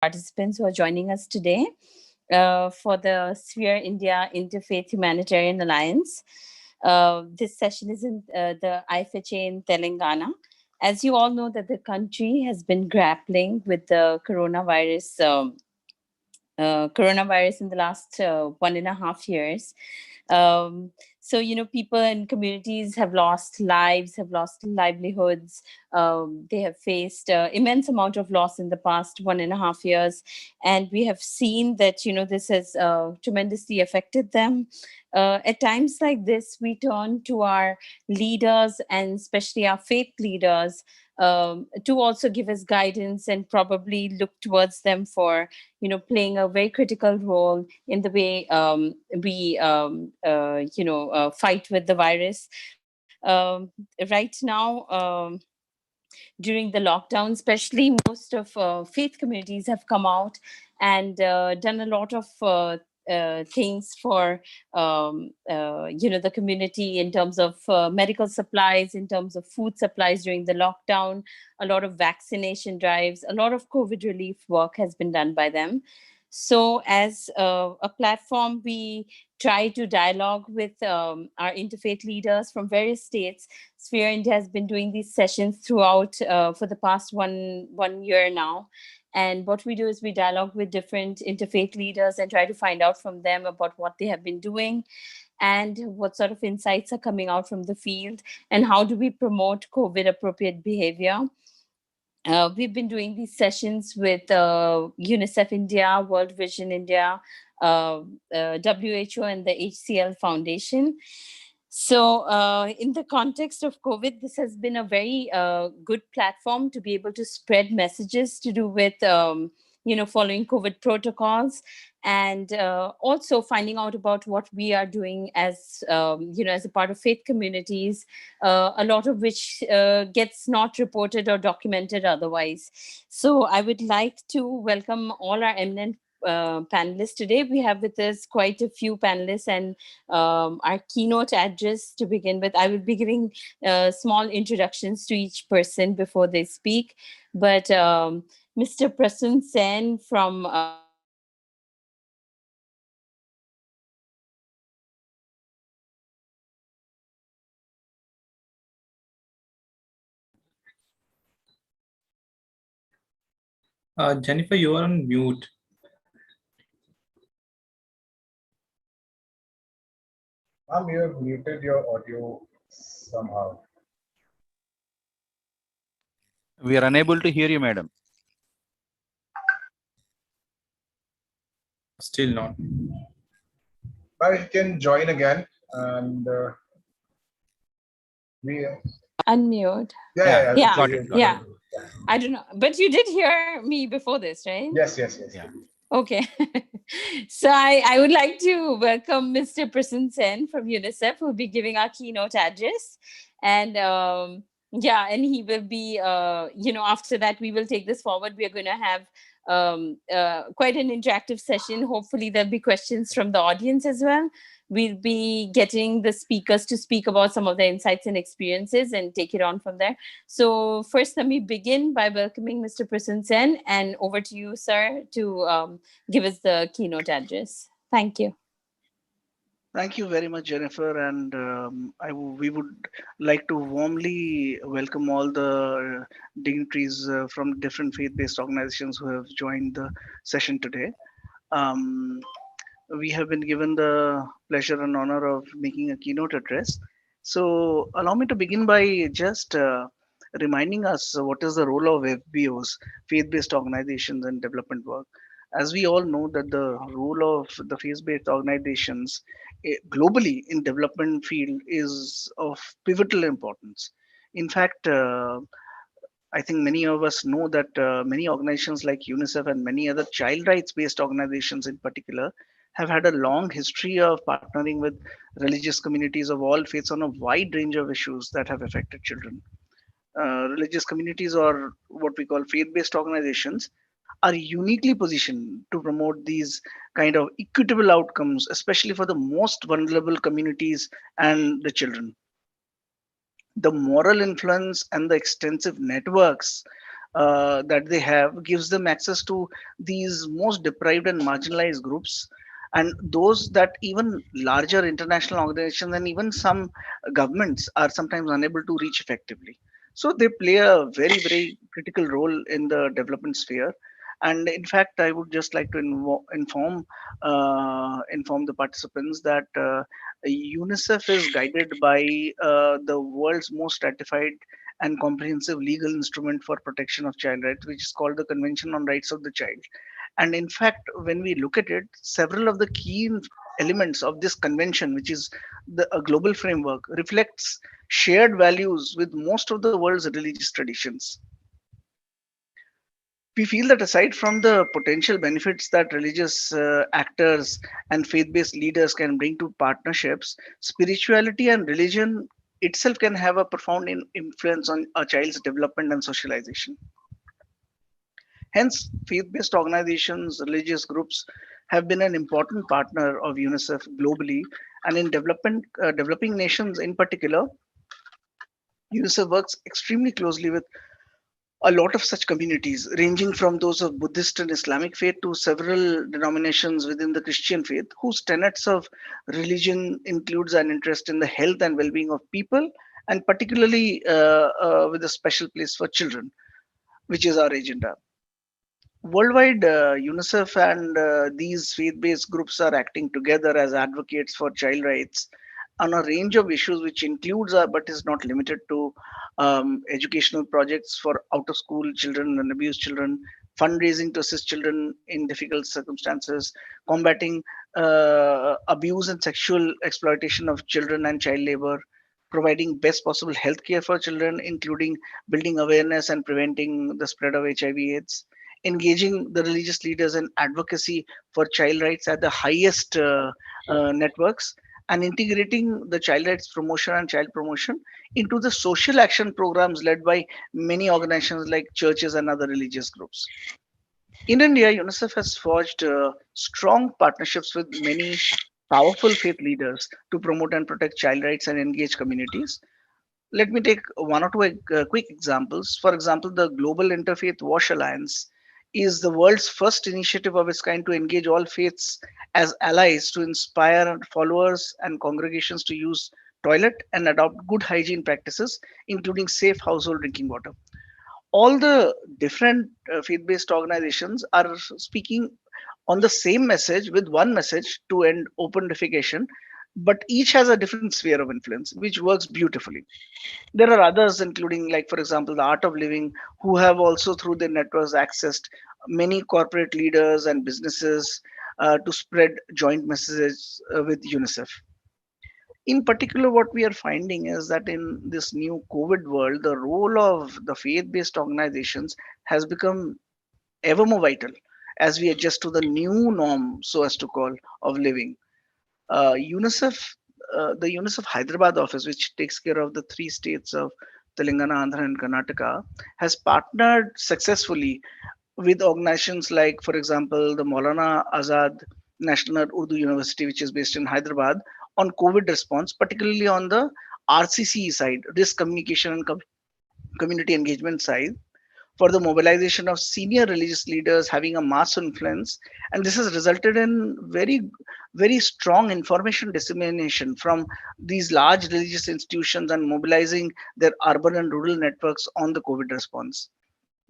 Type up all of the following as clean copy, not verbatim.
participants who are joining us today for the Sphere India Interfaith Humanitarian Alliance. This session is in the IFHA in Telangana. As you all know, that the country has been grappling with the coronavirus in the last 1.5 years. So, people and communities have lost lives, have lost livelihoods. They have faced immense amount of loss in the past 1.5 years. And we have seen that, this has tremendously affected them. At times like this, we turn to our leaders and especially our faith leaders to also give us guidance and probably look towards them for playing a very critical role in the way we fight with the virus. Right now, during the lockdown, especially, most of faith communities have come out and done a lot of things for the community in terms of medical supplies, in terms of food supplies during the lockdown, a lot of vaccination drives, a lot of COVID relief work has been done by them. So as a platform, we try to dialogue with our interfaith leaders from various states. Sphere India has been doing these sessions throughout for the past one year now. And what we do is we dialogue with different interfaith leaders and try to find out from them about what they have been doing and what sort of insights are coming out from the field and how do we promote COVID appropriate behavior. We've been doing these sessions with UNICEF India, World Vision India, WHO, and the HCL Foundation. So in the context of COVID, this has been a very good platform to be able to spread messages to do with, following COVID protocols and also finding out about what we are doing as, as a part of faith communities, a lot of which gets not reported or documented otherwise. So I would like to welcome all our eminent panelists today. We have with us quite a few panelists and our keynote address to begin with. I will be giving small introductions to each person before they speak. But Mr. Prasun Sen from Jennifer, you are on mute. Ma'am, you have muted your audio somehow. We are unable to hear you, madam. Still not. But you can join again and we unmute. Yeah. I don't know, but you did hear me before this, right? Yes. Yeah. Okay. So I would like to welcome Mr. Prasun Sen from UNICEF, who will be giving our keynote address. And and he will be, after that, we will take this forward. We are going to have quite an interactive session. Hopefully there'll be questions from the audience as well. We'll be getting the speakers to speak about some of their insights and experiences and take it on from there. So first, let me begin by welcoming Mr. Prasun Sen, and over to you, sir, to give us the keynote address. Thank you. Thank you very much, Jennifer. And we would like to warmly welcome all the dignitaries from different faith-based organizations who have joined the session today. We have been given the pleasure and honor of making a keynote address. So allow me to begin by just reminding us what is the role of FBOs, faith-based organizations, in development work. As we all know that the role of the faith-based organizations globally in development field is of pivotal importance. In fact, I think many of us know that many organizations like UNICEF and many other child rights based organizations in particular have had a long history of partnering with religious communities of all faiths on a wide range of issues that have affected children. Religious communities, or what we call faith-based organizations, are uniquely positioned to promote these kind of equitable outcomes, especially for the most vulnerable communities and the children. The moral influence and the extensive networks that they have gives them access to these most deprived and marginalized groups, and those that even larger international organizations and even some governments are sometimes unable to reach effectively. So they play a very, very critical role in the development sphere. And in fact, I would just like to inform the participants that UNICEF is guided by the world's most ratified and comprehensive legal instrument for protection of child rights, which is called the Convention on Rights of the Child. And in fact, when we look at it, several of the key elements of this convention, which is a global framework, reflects shared values with most of the world's religious traditions. We feel that aside from the potential benefits that religious actors and faith based leaders can bring to partnerships, spirituality and religion itself can have a profound influence on a child's development and socialization. Hence, faith based organizations, religious groups have been an important partner of UNICEF globally, and in developing nations in particular, UNICEF works extremely closely with a lot of such communities, ranging from those of Buddhist and Islamic faith to several denominations within the Christian faith, whose tenets of religion includes an interest in the health and well-being of people, and particularly with a special place for children, which is our agenda. Worldwide, UNICEF and these faith-based groups are acting together as advocates for child rights on a range of issues, which includes but is not limited to educational projects for out-of-school children and abused children, fundraising to assist children in difficult circumstances, combating abuse and sexual exploitation of children and child labor, providing best possible health care for children, including building awareness and preventing the spread of HIV/AIDS, engaging the religious leaders in advocacy for child rights at the highest networks, and integrating the child rights promotion and child promotion into the social action programs led by many organizations like churches and other religious groups. In India, UNICEF has forged strong partnerships with many powerful faith leaders to promote and protect child rights and engage communities. Let me take one or two quick examples. For example, the Global Interfaith Wash Alliance is the world's first initiative of its kind to engage all faiths as allies to inspire followers and congregations to use toilet and adopt good hygiene practices, including safe household drinking water. All the different faith-based organizations are speaking on the same message with one message to end open defecation, but each has a different sphere of influence, which works beautifully. There are others, including, like, for example, the Art of Living, who have also, through their networks, accessed many corporate leaders and businesses to spread joint messages with UNICEF. In particular, what we are finding is that in this new COVID world, the role of the faith based organizations has become ever more vital as we adjust to the new norm, so as to call, of living. UNICEF, the UNICEF Hyderabad office, which takes care of the three states of Telangana, Andhra, and Karnataka, has partnered successfully with organizations like, for example, the Maulana Azad National Urdu University, which is based in Hyderabad, on COVID response, particularly on the RCC side, risk communication and community engagement side, for the mobilization of senior religious leaders having a mass influence. And this has resulted in very, very strong information dissemination from these large religious institutions and mobilizing their urban and rural networks on the COVID response.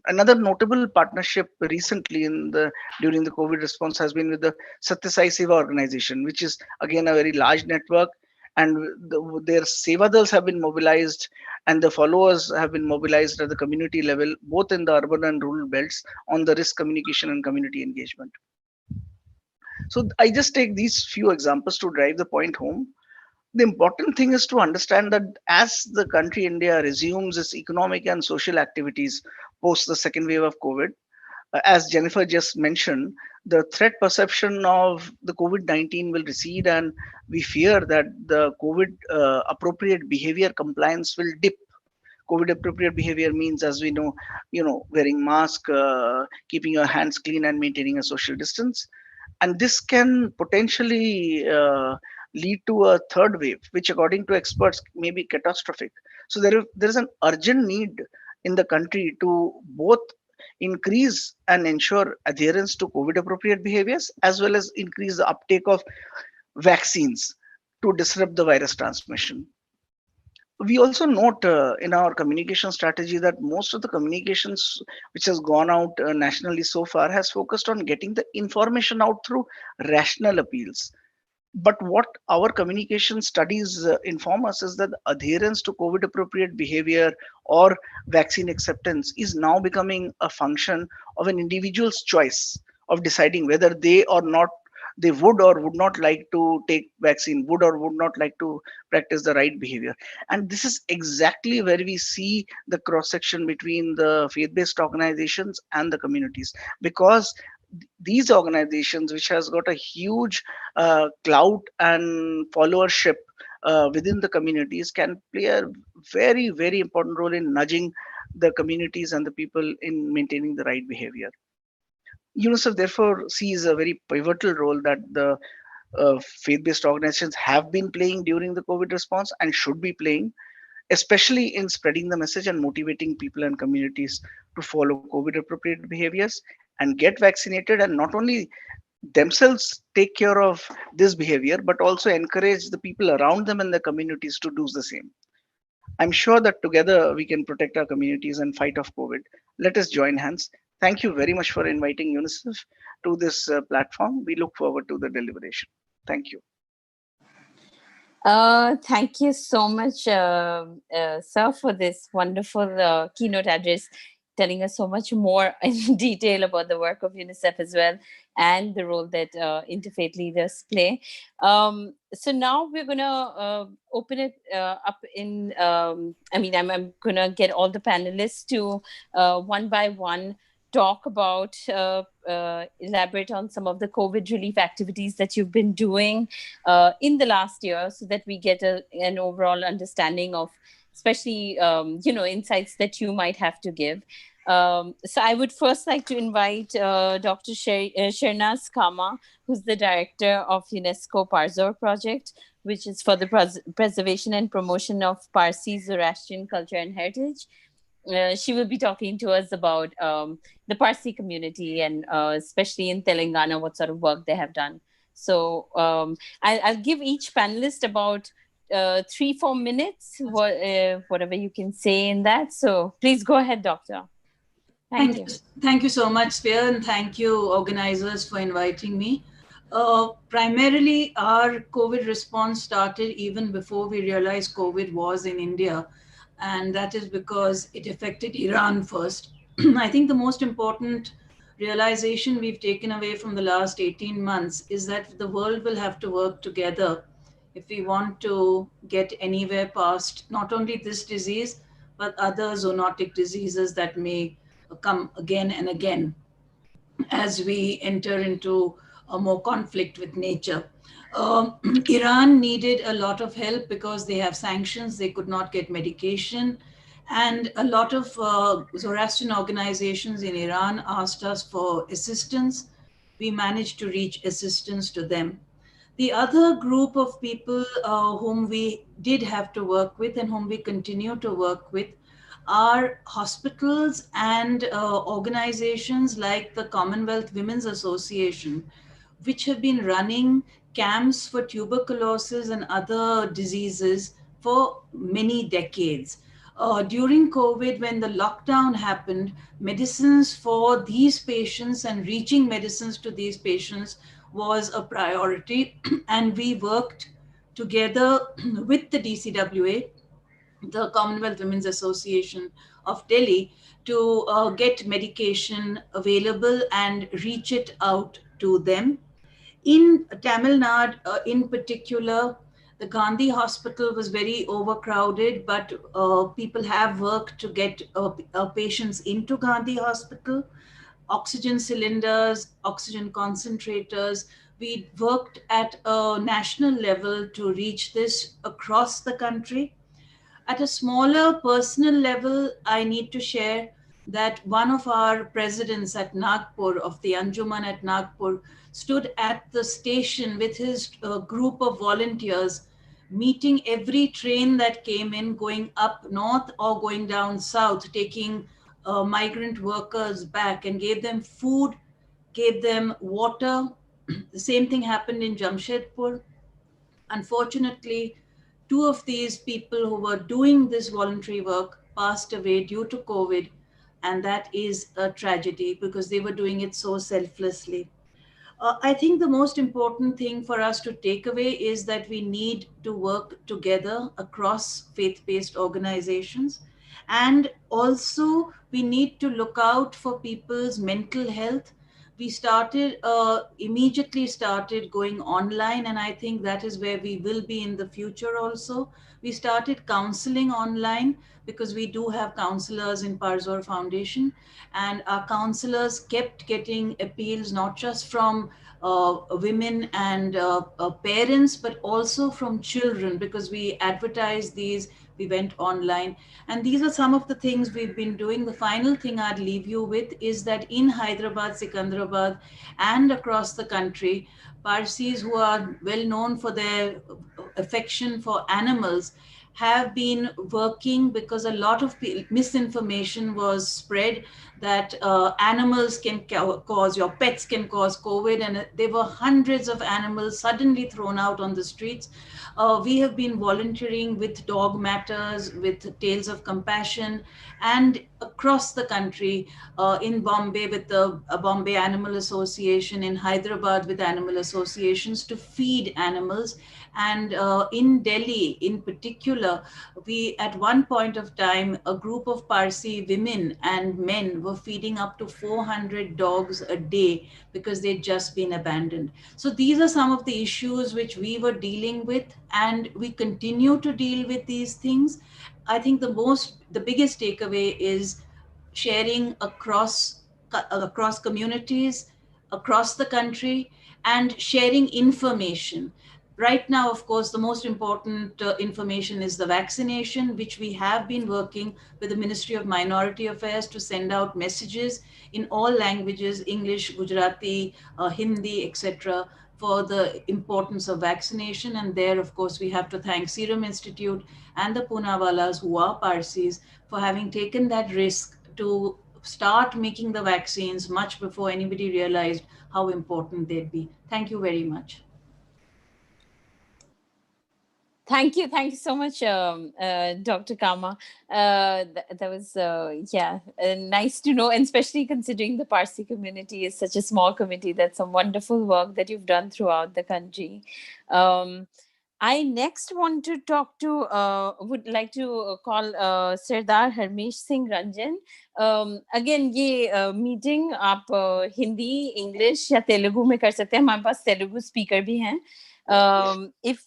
Another notable partnership recently during the COVID response has been with the Satya Sai Seva organization, which is again a very large network, and their Sevadals have been mobilized, and the followers have been mobilized at the community level, both in the urban and rural belts, on the risk communication and community engagement. So I just take these few examples to drive the point home. The important thing is to understand that as the country India resumes its economic and social activities post the second wave of COVID, as Jennifer just mentioned, the threat perception of the COVID-19 will recede, and we fear that the COVID appropriate behavior compliance will dip. COVID appropriate behavior means, as we know, wearing mask, keeping your hands clean, and maintaining a social distance. And this can potentially lead to a third wave, which, according to experts, may be catastrophic. So there is an urgent need in the country to both increase and ensure adherence to COVID appropriate behaviors as well as increase the uptake of vaccines to disrupt the virus transmission. We also note in our communication strategy that most of the communications which has gone out nationally so far has focused on getting the information out through rational appeals. But what our communication studies inform us is that adherence to COVID appropriate behavior or vaccine acceptance is now becoming a function of an individual's choice of deciding whether they or not they would or would not like to take vaccine, would or would not like to practice the right behavior. And this is exactly where we see the cross section between the faith based organizations and the communities, because these organizations which has got a huge clout and followership within the communities can play a very important role in nudging the communities and the people in maintaining the right behavior. UNICEF therefore sees a very pivotal role that the faith-based organizations have been playing during the COVID response and should be playing, especially in spreading the message and motivating people and communities to follow COVID appropriate behaviors and get vaccinated, and not only themselves take care of this behavior, but also encourage the people around them and the communities to do the same. I'm sure that together we can protect our communities and fight off COVID. Let us join hands. Thank you very much for inviting UNICEF to this platform. We look forward to the deliberation. Thank you. Thank you so much, sir, for this wonderful keynote address, telling us so much more in detail about the work of UNICEF as well and the role that interfaith leaders play. So now we're going to open it up in, I'm going to get all the panelists to one by one talk about, elaborate on some of the COVID relief activities that you've been doing in the last year, so that we get an overall understanding of, especially, insights that you might have to give. So I would first like to invite Dr. Shernaz Kama, who's the director of UNESCO Parzor project, which is for the preservation and promotion of Parsi Zoroastrian culture and heritage. She will be talking to us about the Parsi community and especially in Telangana, what sort of work they have done. So I'll give each panelist about 3-4 minutes, whatever you can say in that. So please go ahead, Doctor. Thank you. Thank you so much, Spear, and thank you, organizers, for inviting me. Primarily, our COVID response started even before we realized COVID was in India, and that is because it affected Iran first. I think the most important realization we've taken away from the last 18 months is that the world will have to work together if we want to get anywhere past not only this disease, but other zoonotic diseases that may come again and again as we enter into a more conflict with nature. Iran needed a lot of help because they have sanctions, they could not get medication. And a lot of Zoroastrian organizations in Iran asked us for assistance. We managed to reach assistance to them. The other group of people whom we did have to work with and whom we continue to work with are hospitals and organizations like the Commonwealth Women's Association, which have been running camps for tuberculosis and other diseases for many decades. During COVID, when the lockdown happened, medicines for these patients and reaching medicines to these patients was a priority. And we worked together with the DCWA, the Commonwealth Women's Association of Delhi, to get medication available and reach it out to them. In Tamil Nadu, in particular, the Gandhi Hospital was very overcrowded, but people have worked to get patients into Gandhi Hospital. Oxygen cylinders, oxygen concentrators. We worked at a national level to reach this across the country. At a smaller personal level, I need to share that one of our presidents at Nagpur, of the Anjuman at Nagpur, stood at the station with his group of volunteers meeting every train that came in, going up north or going down south, taking migrant workers back, and gave them food, gave them water. The same thing happened in Jamshedpur. Unfortunately, two of these people who were doing this voluntary work passed away due to COVID, and that is a tragedy because they were doing it so selflessly. I think the most important thing for us to take away is that we need to work together across faith based organizations. And also, we need to look out for people's mental health. We immediately started going online, and I think that is where we will be in the future also. We started counseling online because we do have counselors in Parzor Foundation, and our counselors kept getting appeals not just from women and parents, but also from children, because we advertised these, we went online. And these are some of the things we've been doing. The final thing I'd leave you with is that in Hyderabad, Sikandrabad, and across the country, Parsis who are well known for their affection for animals have been working, because a lot of misinformation was spread that animals can cause, your pets can cause COVID, and there were hundreds of animals suddenly thrown out on the streets. We have been volunteering with Dog Matters, with Tales of Compassion, and across the country, in Bombay with the Bombay Animal Association, in Hyderabad with animal associations to feed animals. And in Delhi, in particular, we at one point of time, a group of Parsi women and men were feeding up to 400 dogs a day because they'd just been abandoned. So these are some of the issues which we were dealing with, and we continue to deal with these things. I think the biggest takeaway is sharing across communities, across the country, and sharing information. Right now, of course, the most important information is the vaccination, which we have been working with the Ministry of Minority Affairs to send out messages in all languages, English, Gujarati, Hindi, etc., for the importance of vaccination. And there, of course, we have to thank Serum Institute and the Poonawallas, who are Parsis, for having taken that risk to start making the vaccines much before anybody realized how important they'd be. Thank you very much. Thank you so much, Dr. Kama. That was, nice to know, and especially considering the Parsi community is such a small community. That's some wonderful work that you've done throughout the country. I next want to talk to, would like to call Sardar Harmesh Singh Ranjan. Again, ये meeting आप Hindi, English या तेलुगु में कर सकते हैं. हमारे पास Telugu speaker भी हैं. If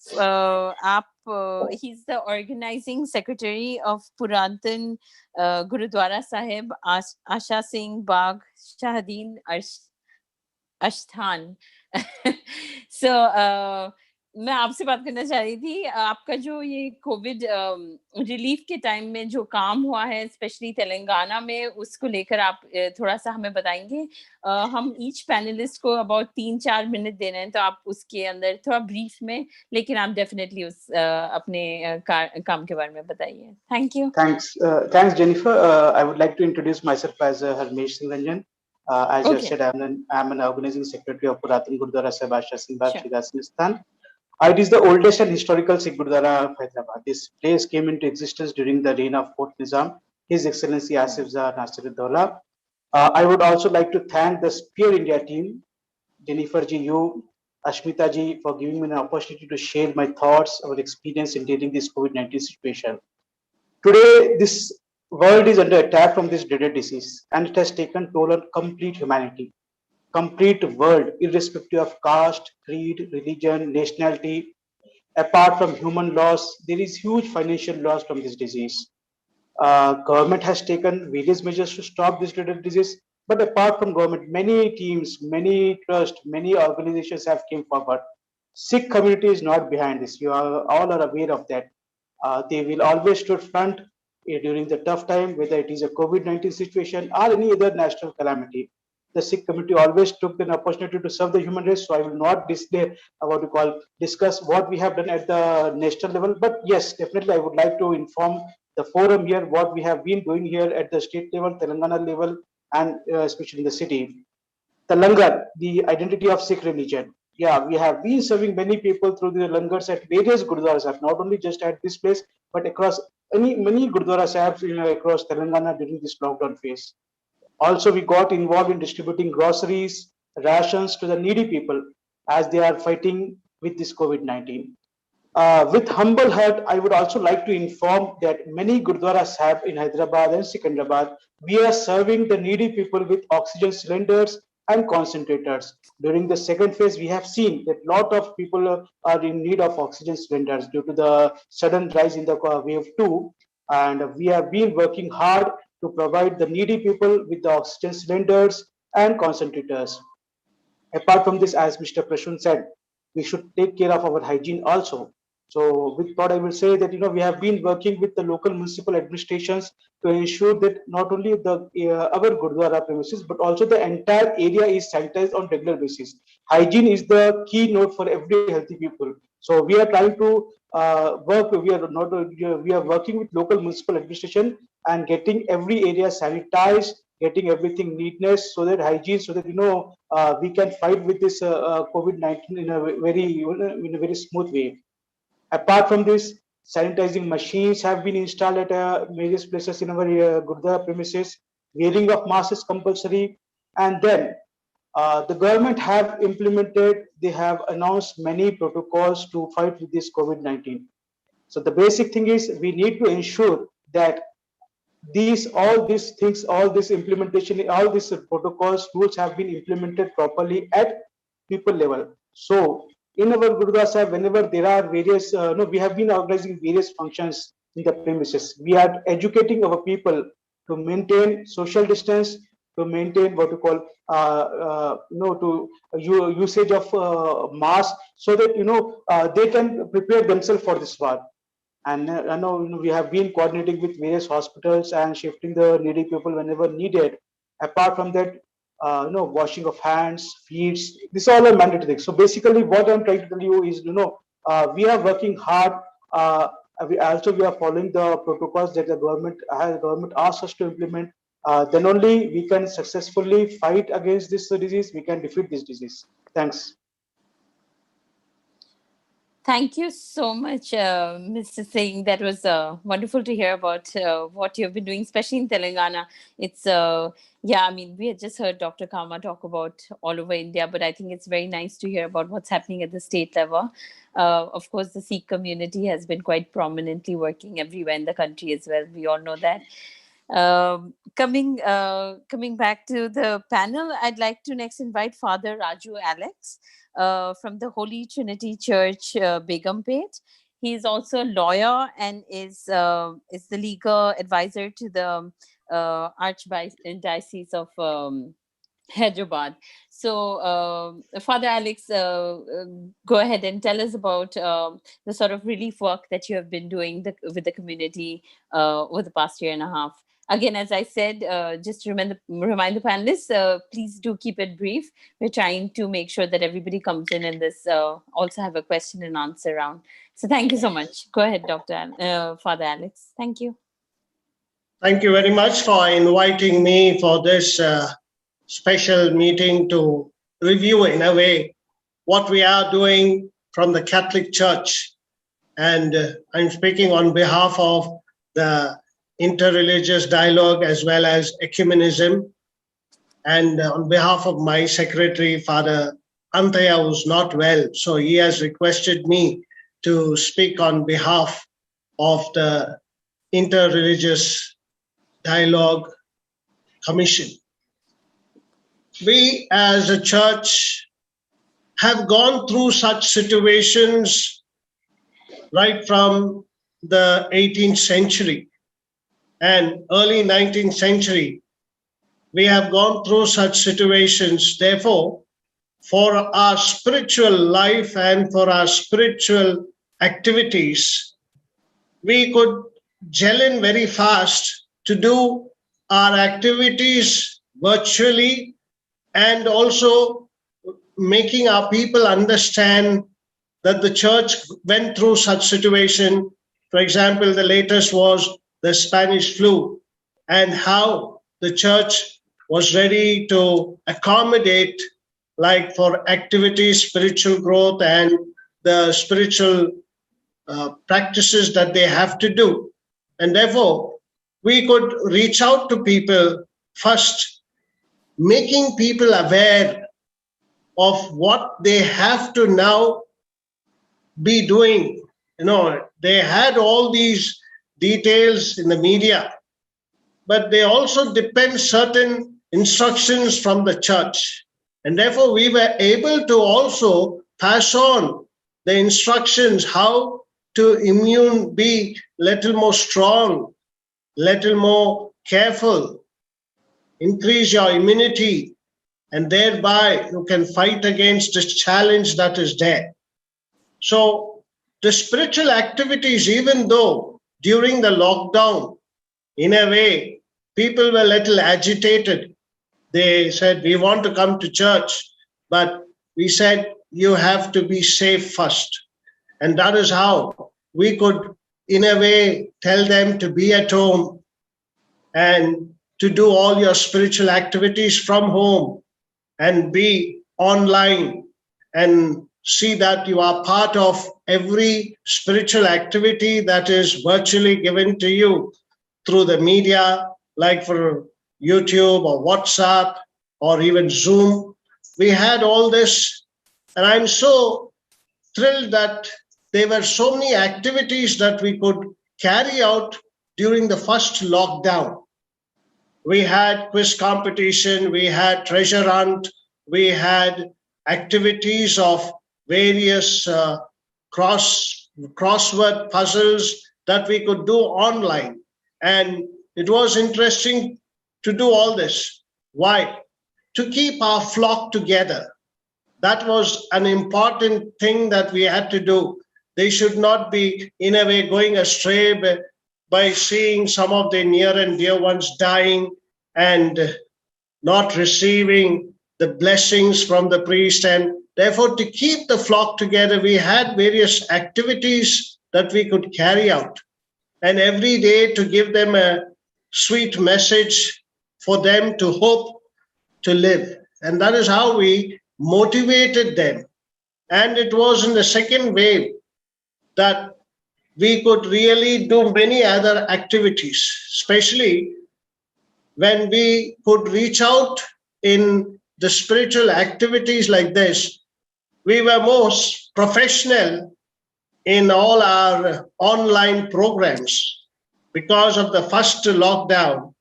he's the organizing secretary of Purantan Gurudwara Sahib Asha Singh Bagh Shahadeen Ashthan. So मैं आपसे बात करना चाह रही थी, आपका जो ये कोविड रिलीफ के टाइम में जो काम हुआ है, स्पेशली तेलंगाना में, उसको लेकर आप थोड़ा सा हमें बताएंगे. हम ईच पैनलिस्ट को अबाउट 3-4 मिनट दे रहे हैं, तो आप उसके अंदर थोड़ा ब्रीफ में, लेकिन आप डेफिनेटली उस अपने काम के बारे में बताइए. Thank you. Thanks, Jennifer. I would like to introduce myself as Harmesh Singh Ranjan. As you said, I'm an organizing secretary of Puratan Gurudwara Sahib Asha Singh Bagh Shahadeen. It is the oldest and historical Sikh Gurudwara of Hyderabad. This place came into existence during the reign of fourth Nizam, His Excellency Asif Zah Nasiruddaula. I would also like to thank the Spear India team, Jennifer ji, you, Ashmita ji, for giving me an opportunity to share my thoughts, our experience in dealing this COVID-19 situation. Today, this world is under attack from this dreaded disease, and it has taken toll on complete humanity. Complete world, irrespective of caste, creed, religion, nationality. Apart from human loss, there is huge financial loss from this disease. Government has taken various measures to stop this dreaded disease, but apart from government, many teams, many trusts, many organizations have come forward. Sikh community is not behind this. You are all are aware of that. They will always stood front during the tough time, whether it is a COVID-19 situation or any other national calamity. the Sikh community always took an opportunity to serve the human race. So I will not discuss what we have done at the national level. But yes, definitely I would like to inform the forum here what we have been doing here at the state level, Telangana level, and especially in the city. The langar, the identity of Sikh religion. Yeah, we have been serving many people through the langars at various gurdwaras, not only just at this place, but across many gurdwara sahibs across Telangana during this lockdown phase. Also, we got involved in distributing groceries, rations to the needy people as they are fighting with this COVID-19. With humble heart, I would also like to inform that many gurdwaras have in Hyderabad and Secunderabad, we are serving the needy people with oxygen cylinders and concentrators. During the second phase, we have seen that a lot of people are in need of oxygen cylinders due to the sudden rise in the wave 2. And we have been working hard to provide the needy people with the oxygen cylinders and concentrators. Apart from this, as Mr. Prashun said, we should take care of our hygiene also. So with what I will say that we have been working with the local municipal administrations to ensure that not only the our Gurdwara premises but also the entire area is sanitized on regular basis. Hygiene is the keynote for every healthy people. So we are trying to work. We are not. We are working with local municipal administration and getting every area sanitized, getting everything neatness, so that hygiene, so that we can fight with this COVID-19 in a very smooth way. Apart from this, sanitizing machines have been installed at various places in our Gurdwara premises. Wearing of masks is compulsory, and then the government have implemented. They have announced many protocols to fight with this COVID-19. So the basic thing is we need to ensure that all these things, all this implementation, all these protocols, rules have been implemented properly at people level. So in our Gurudwara Sahib, whenever there are various, no, we have been organizing various functions in the premises. We are educating our people to maintain social distance, to maintain what you call, to usage of mask, so that they can prepare themselves for this war. And I know we have been coordinating with various hospitals and shifting the needy people whenever needed. Apart from that, washing of hands, feet, this all are mandatory things. So basically, what I'm trying to tell you is, we are working hard. We are following the protocols that the government asks us to implement. Then only we can successfully fight against this disease. We can defeat this disease. Thanks. Thank you so much, Mr. Singh. That was wonderful to hear about what you've been doing, especially in Telangana. It's, yeah, I mean, we had just heard Dr. Kama talk about all over India, but I think it's very nice to hear about what's happening at the state level. Of course, the Sikh community has been quite prominently working everywhere in the country as well. We all know that. Coming back to the panel, I'd like to next invite Father Raju Alex from the Holy Trinity Church, Begumpet. He is also a lawyer and is the legal advisor to the Archdiocese of Hyderabad. So, Father Alex, go ahead and tell us about the sort of relief work that you have been doing with the community over the past year and a half. Again, as I said, just to remind the panelists, please do keep it brief. We're trying to make sure that everybody comes in and this also have a question and answer round. So thank you so much. Go ahead, Father Alex. Thank you. Thank you very much for inviting me for this special meeting to review, in a way, what we are doing from the Catholic Church. And I'm speaking on behalf of the interreligious dialogue as well as ecumenism. And on behalf of my secretary, Father Antaya, who's not well, so he has requested me to speak on behalf of the Interreligious Dialogue Commission. We as a church have gone through such situations right from the 18th century and early 19th century. We have gone through such situations. Therefore, for our spiritual life and for our spiritual activities, we could gel in very fast to do our activities virtually and also making our people understand that the church went through such situation. For example, the latest was the Spanish flu, and how the church was ready to accommodate, like for activities, spiritual growth, and the spiritual practices that they have to do. And therefore, we could reach out to people first, making people aware of what they have to now be doing. They had all these details in the media, but they also depend certain instructions from the church. And therefore, we were able to also pass on the instructions how to be little more strong, little more careful, increase your immunity, and thereby you can fight against this challenge that is there. So the spiritual activities, even though during the lockdown, in a way, people were a little agitated. They said, we want to come to church, but we said, you have to be safe first. And that is how we could, in a way, tell them to be at home and to do all your spiritual activities from home and be online and see that you are part of every spiritual activity that is virtually given to you through the media, like for YouTube or WhatsApp or even Zoom. We had all this, and I'm so thrilled that there were so many activities that we could carry out during the first lockdown. We had quiz competition, we had treasure hunt, we had activities of various crossword puzzles that we could do online. And it was interesting to do all this. Why? To keep our flock together. That was an important thing that we had to do. They should not be, in a way, going astray by seeing some of their near and dear ones dying and not receiving the blessings from the priest. And therefore, to keep the flock together, we had various activities that we could carry out. And every day to give them a sweet message for them to hope to live. And that is how we motivated them. And it was in the second wave that we could really do many other activities, especially when we could reach out in the spiritual activities like this. We were most professional in all our online programs. Because of the first lockdown,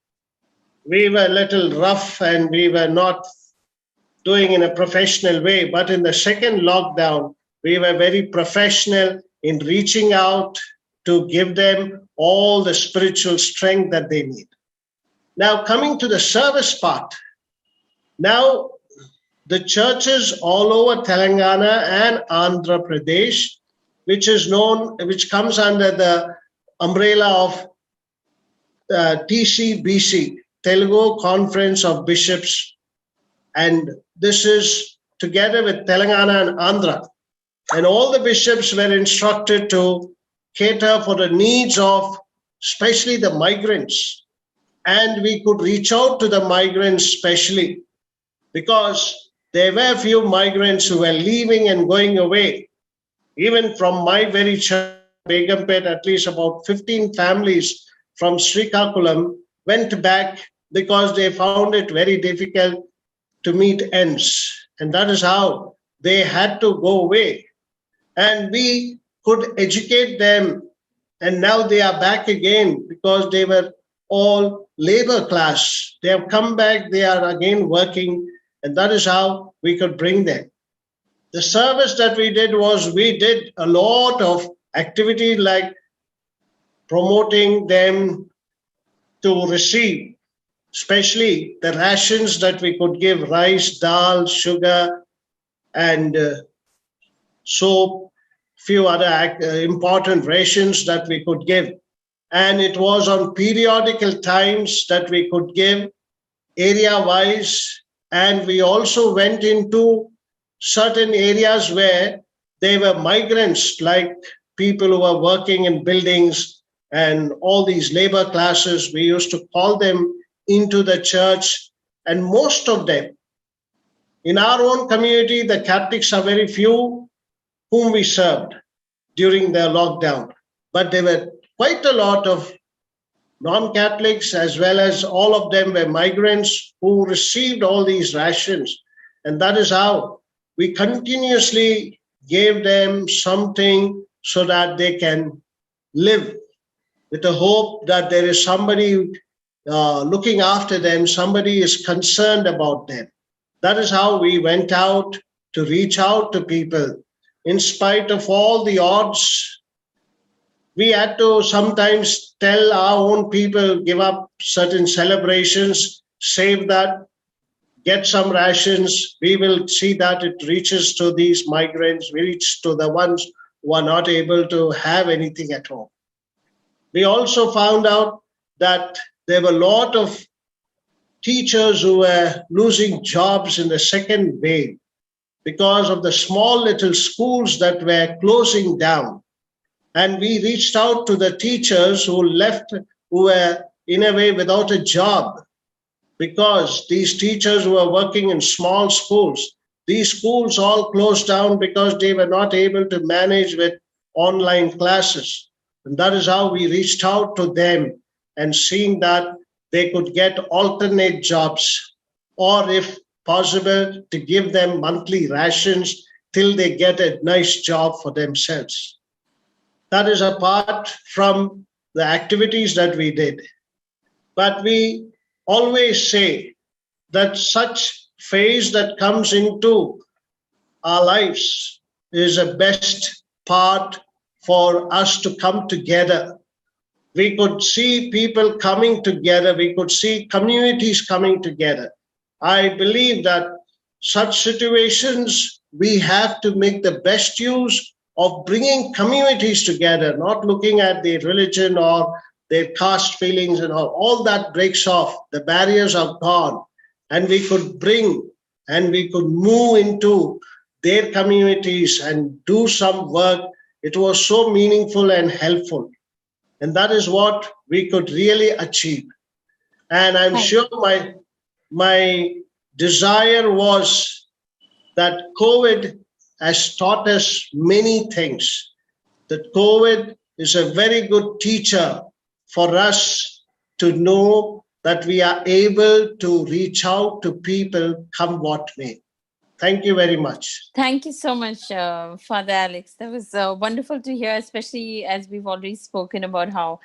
we were a little rough and we were not doing in a professional way. But in the second lockdown, we were very professional in reaching out to give them all the spiritual strength that they need. Now, coming to the service part, now the churches all over Telangana and Andhra Pradesh, which comes under the umbrella of TCBC, Telugu Conference of Bishops, and this is together with Telangana and Andhra. And all the bishops were instructed to cater for the needs of especially the migrants. And we could reach out to the migrants especially because there were few migrants who were leaving and going away. Even from my very church, Begumpet, at least about 15 families from Srikakulam went back because they found it very difficult to meet ends. And that is how they had to go away. And we could educate them. And now they are back again because they were all labor class. They have come back, they are again working. And that is how we could bring them. The service that we did was we did a lot of activity like promoting them to receive, especially the rations that we could give, rice, dal, sugar, and soap, few other important rations that we could give. And it was on periodical times that we could give area-wise And we also went into certain areas where they were migrants, like people who are working in buildings and all these labor classes. We used to call them into the church, and most of them, in our own community, the Catholics are very few whom we served during the lockdown. But there were quite a lot of non-Catholics, as well as all of them were migrants who received all these rations. And that is how we continuously gave them something so that they can live with the hope that there is somebody looking after them, somebody is concerned about them. That is how we went out to reach out to people. In spite of all the odds, we had to sometimes tell our own people, give up certain celebrations, save that, get some rations. We will see that it reaches to these migrants, we reach to the ones who are not able to have anything at home. We also found out that there were a lot of teachers who were losing jobs in the second wave because of the small little schools that were closing down. And we reached out to the teachers who left, who were in a way without a job, because these teachers who were working in small schools, these schools all closed down because they were not able to manage with online classes. And that is how we reached out to them and seeing that they could get alternate jobs, or if possible, to give them monthly rations till they get a nice job for themselves. That is apart from the activities that we did. But we always say that such phase that comes into our lives is a best part for us to come together. We could see people coming together. We could see communities coming together. I believe that such situations, we have to make the best use of bringing communities together, not looking at their religion or their caste feelings and all that breaks off. The barriers are gone, and we could bring and we could move into their communities and do some work. It was so meaningful and helpful. And that is what we could really achieve. And I'm sure my desire was that COVID has taught us many things. That COVID is a very good teacher for us to know that we are able to reach out to people come what may. Thank you very much. Thank you so much, Father Alex. That was wonderful to hear, especially as we've already spoken about how,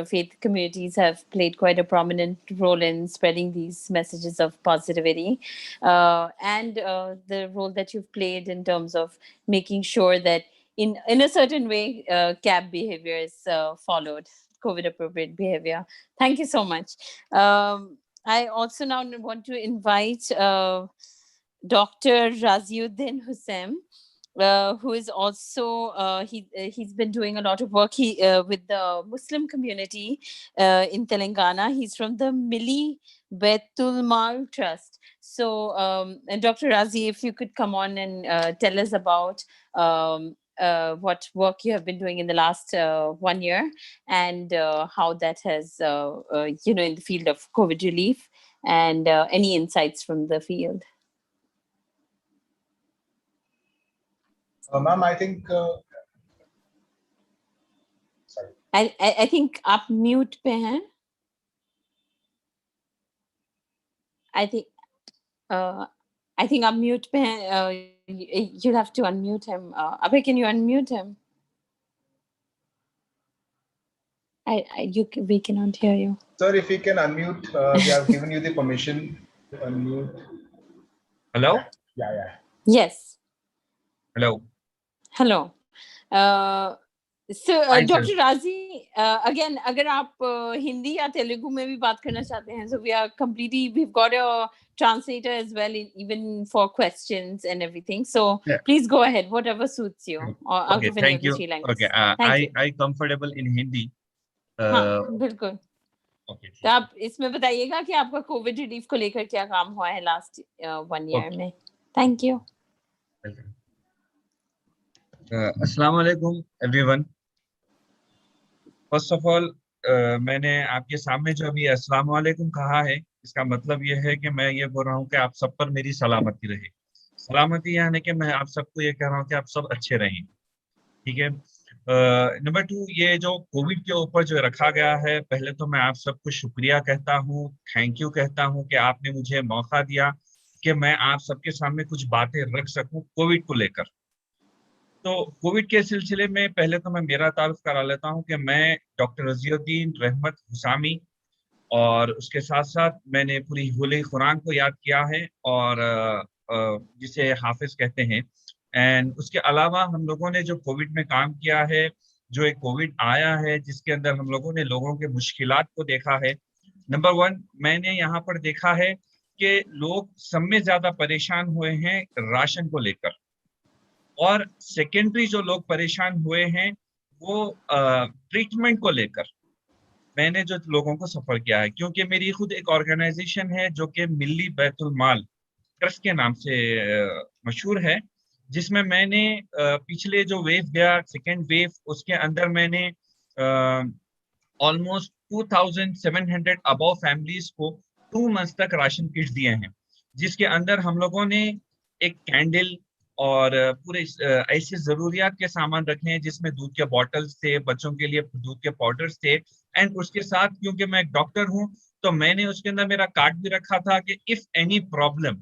faith communities have played quite a prominent role in spreading these messages of positivity, and the role that you've played in terms of making sure that in a certain way, CAB behavior is followed, COVID appropriate behavior. Thank you so much. I also now want to invite Dr. Raziuddin Hussain, who is also he's been doing a lot of work with the Muslim community in Telangana. He's from the Milli Baitul Mal Trust. So, and Dr. Razi, if you could come on and tell us about what work you have been doing in the last 1 year, and how that has, in the field of COVID relief, and any insights from the field. Ma'am, I think. Sorry. I think आप mute पे हैं. I think आप mute पे हैं. You'll have to unmute him. Abhay, can you unmute him? We cannot hear you. Sir, if you can unmute, we have given you the permission to unmute. Hello? Yeah. Yes. Hello. Hello. So, Hi, Dr. sir. Razi, again, अगर आप हिंदी या तेलुगु में भी बात करना चाहते हैं, so we've got a translator as well, even for questions and everything. So yeah, please go ahead, whatever suits you. Or out of any of the 3 languages. Okay, I comfortable in Hindi. हाँ, बिल्कुल. Okay, तो आप इसमें बताइएगा कि आपका Covid relief को लेकर क्या काम हुआ है लास्ट 1 ईयर ओके, में। Thank you. वेलकम। अस्सलाम वालेकुम एवरीवन। फर्स्ट ऑफ ऑल, मैंने आपके सामने जो अभी अस्सलाम वालेकुम कहा है, इसका मतलब ये है कि मैं ये बोल रहा हूँ कि आप सब पर मेरी सलामती रहे। सलामती यानी कि मैं आप सबको ये कह रहा हूँ कि आप सब अच्छे रहें, ठीक है। नंबर 2, ये जो कोविड के ऊपर जो रखा गया है, पहले तो मैं आप सबको शुक्रिया कहता हूँ, थैंक यू कहता हूँ कि आपने मुझे मौका दिया कि मैं आप सबके सामने कुछ बातें रख सकूं कोविड को लेकर। तो कोविड के सिलसिले में पहले तो मैं मेरा तारुफ करा लेता हूं कि मैं डॉक्टर रजीउद्दीन रहमत हुसामी, और उसके साथ साथ मैंने पूरी हुले कुरान को याद किया है, और जिसे हाफिज कहते हैं। एंड उसके अलावा हम लोगों ने जो कोविड में काम किया है, जो एक कोविड आया है जिसके अंदर हम लोगों ने लोगों के मुश्किलात को देखा है। नंबर 1, मैंने यहाँ पर देखा है कि लोग सब में ज्यादा परेशान हुए हैं राशन को लेकर, और सेकेंडरी जो लोग परेशान हुए हैं वो ट्रीटमेंट को लेकर। मैंने जो लोगों को सफर किया है, क्योंकि मेरी खुद एक ऑर्गेनाइजेशन है जो कि मिल्ली बैतुल माल ट्रस्ट के नाम से मशहूर है, जिसमें मैंने पिछले जो वेव गया, सेकेंड वेव, उसके अंदर मैंने ऑलमोस्ट 2700 अबव फैमिलीज को 2 मंथ्स तक राशन किट्स दिए हैं, जिसके अंदर हम लोगों ने एक कैंडल और पूरे ऐसे जरूरियात के सामान रखे हैं, जिसमें दूध के बॉटल्स थे, बच्चों के लिए दूध के पाउडर्स थे। एंड उसके साथ, क्योंकि मैं एक डॉक्टर हूं, तो मैंने उसके अंदर मेरा कार्ड भी रखा था कि इफ एनी प्रॉब्लम,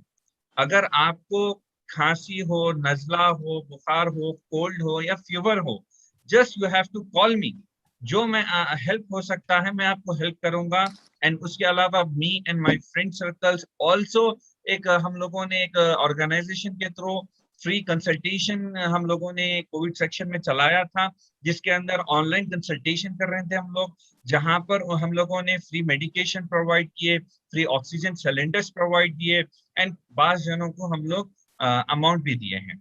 अगर आपको खांसी हो, नजला हो, बुखार हो, कोल्ड हो या फीवर हो, just you have to call me. जो मैं हेल्प हो सकता है मैं आपको हेल्प करूंगा। एंड उसके अलावा me and my friend circles also, एक हम लोगों ने एक ऑर्गेनाइजेशन के थ्रू फ्री कंसल्टेशन हम लोगों ने कोविड सेक्शन में चलाया था, जिसके अंदर ऑनलाइन कंसल्टेशन कर रहे थे हम लोग, जहां पर हम लोगों ने फ्री मेडिकेशन प्रोवाइड किए, फ्री ऑक्सीजन सिलेंडर्स प्रोवाइड किए, एंड 22 जनों को हम लोग अमाउंट भी दिए हैं।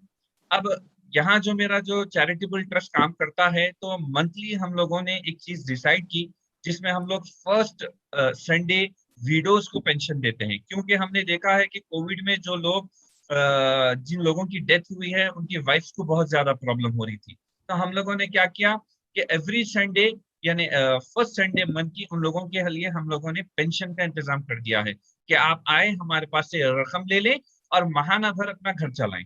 अब यहाँ जो मेरा जो चैरिटेबल ट्रस्ट काम करता है, तो मंथली हम लोगों ने एक चीज डिसाइड की, जिसमें हम लोग फर्स्ट संडे विडोज को पेंशन देते हैं, क्योंकि हमने देखा है कि कोविड में जो लोग जिन लोगों की डेथ हुई है, उनकी वाइफ्स को बहुत ज्यादा प्रॉब्लम हो रही थी। तो हम लोगों ने क्या किया कि एवरी संडे, यानी फर्स्ट संडे मंथ की, उन लोगों के लिए हम लोगों ने पेंशन का इंतजाम कर दिया है कि आप आए हमारे पास से रकम ले लें और महीना भर अपना घर चलाएं।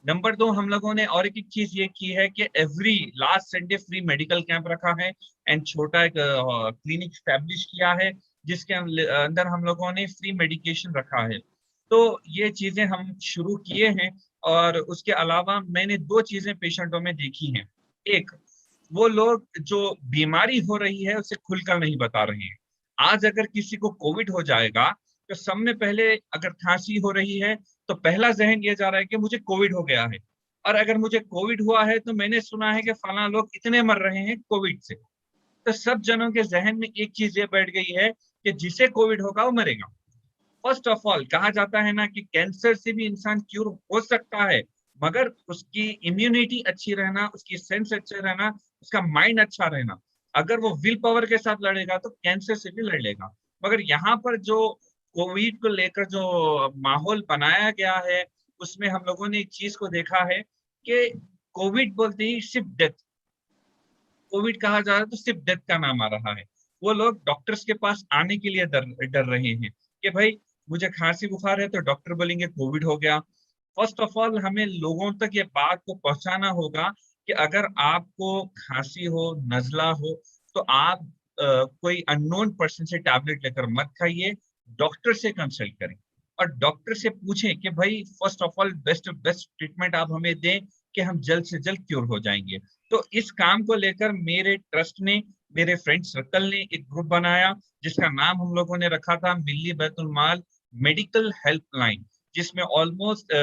नंबर 2, हम लोगों ने और एक चीज ये की है कि every last Sunday free medical camp रखा है, एंड छोटा एक क्लिनिक स्टैब्लिश किया है, जिसके अंदर हम लोगों ने फ्री मेडिकेशन रखा है। तो ये चीजें हम शुरू किए हैं। और उसके अलावा मैंने 2 चीजें पेशेंटों में देखी हैं। एक, वो लोग जो बीमारी हो रही है उसे खुलकर नहीं बता रहे हैं। आज अगर किसी को कोविड हो जाएगा, तो सब में पहले अगर खांसी हो रही है, तो पहला जहन ये जा रहा है कि मुझे कोविड हो गया है। और अगर मुझे कोविड हुआ है तो मैंने सुना है कि फला लोग इतने मर रहे हैं कोविड से। तो सब जनों के जहन में एक चीज ये बैठ गई है कि जिसे कोविड होगा वो मरेगा। फर्स्ट ऑफ ऑल कहा जाता है ना कि कैंसर से भी इंसान क्यूर हो सकता है, मगर उसकी इम्यूनिटी अच्छी रहना, उसकी सेंस अच्छे रहना, उसका माइंड अच्छा रहना। अगर वो विल पावर के साथ लड़ेगा तो कैंसर से भी लड़ लेगा। मगर यहाँ पर जो कोविड को लेकर जो माहौल बनाया गया है, उसमें हम लोगों ने एक चीज को देखा है कि कोविड बोलते ही सिर्फ डेथ, कोविड कहा जा रहा है तो सिर्फ डेथ का नाम आ रहा है। वो लोग डॉक्टर्स के पास आने के लिए डर डर रहे हैं कि भाई मुझे खांसी बुखार है तो डॉक्टर बोलेंगे कोविड हो गया। फर्स्ट ऑफ ऑल हमें लोगों तक ये बात को पहुंचाना होगा कि अगर आपको खांसी हो, नजला हो, तो आप कोई अननोन पर्सन से टैबलेट लेकर मत खाइए, डॉक्टर से कंसल्ट करें और डॉक्टर से पूछें कि भाई first of all best best treatment आप हमें दें कि हम जल्द से जल्द क्योर हो जाएंगे। तो इस काम को लेकर मेरे ट्रस्ट ने, मेरे फ्रेंड सर्कल ने एक ग्रुप बनाया, जिसका नाम हम लोगों ने रखा था मिल्ली बैतुल माल मेडिकल हेल्पलाइन, जिसमें ऑलमोस्ट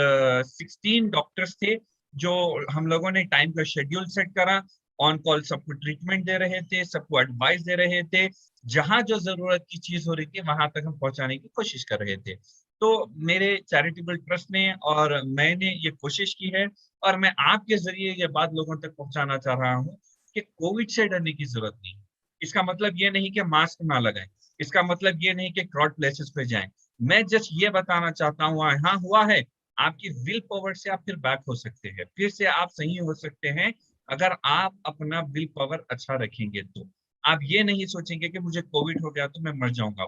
16 डॉक्टर्स थे, जो हम लोगों ने टाइम का शेड्यूल सेट करा, ऑन कॉल सबको ट्रीटमेंट दे रहे थे, सबको एडवाइस दे रहे थे, जहां जो जरूरत की चीज हो रही थी वहां तक हम पहुंचाने की कोशिश कर रहे थे। तो मेरे चैरिटेबल ट्रस्ट ने और मैंने ये कोशिश की है, और मैं आपके जरिए ये बात लोगों तक पहुंचाना चाह रहा हूँ कि कोविड से डरने की जरूरत नहीं। इसका मतलब ये नहीं कि मास्क ना लगाएं, इसका मतलब ये नहीं कि क्राउड प्लेसेस पे जाएं। मैं जस्ट ये बताना चाहता हूँ, हाँ हुआ है, आपकी विल पावर से आप फिर बैक हो सकते हैं, फिर से आप सही हो सकते हैं अगर आप अपना विल पावर अच्छा रखेंगे। तो आप ये नहीं सोचेंगे कि मुझे कोविड हो गया तो मैं मर जाऊंगा।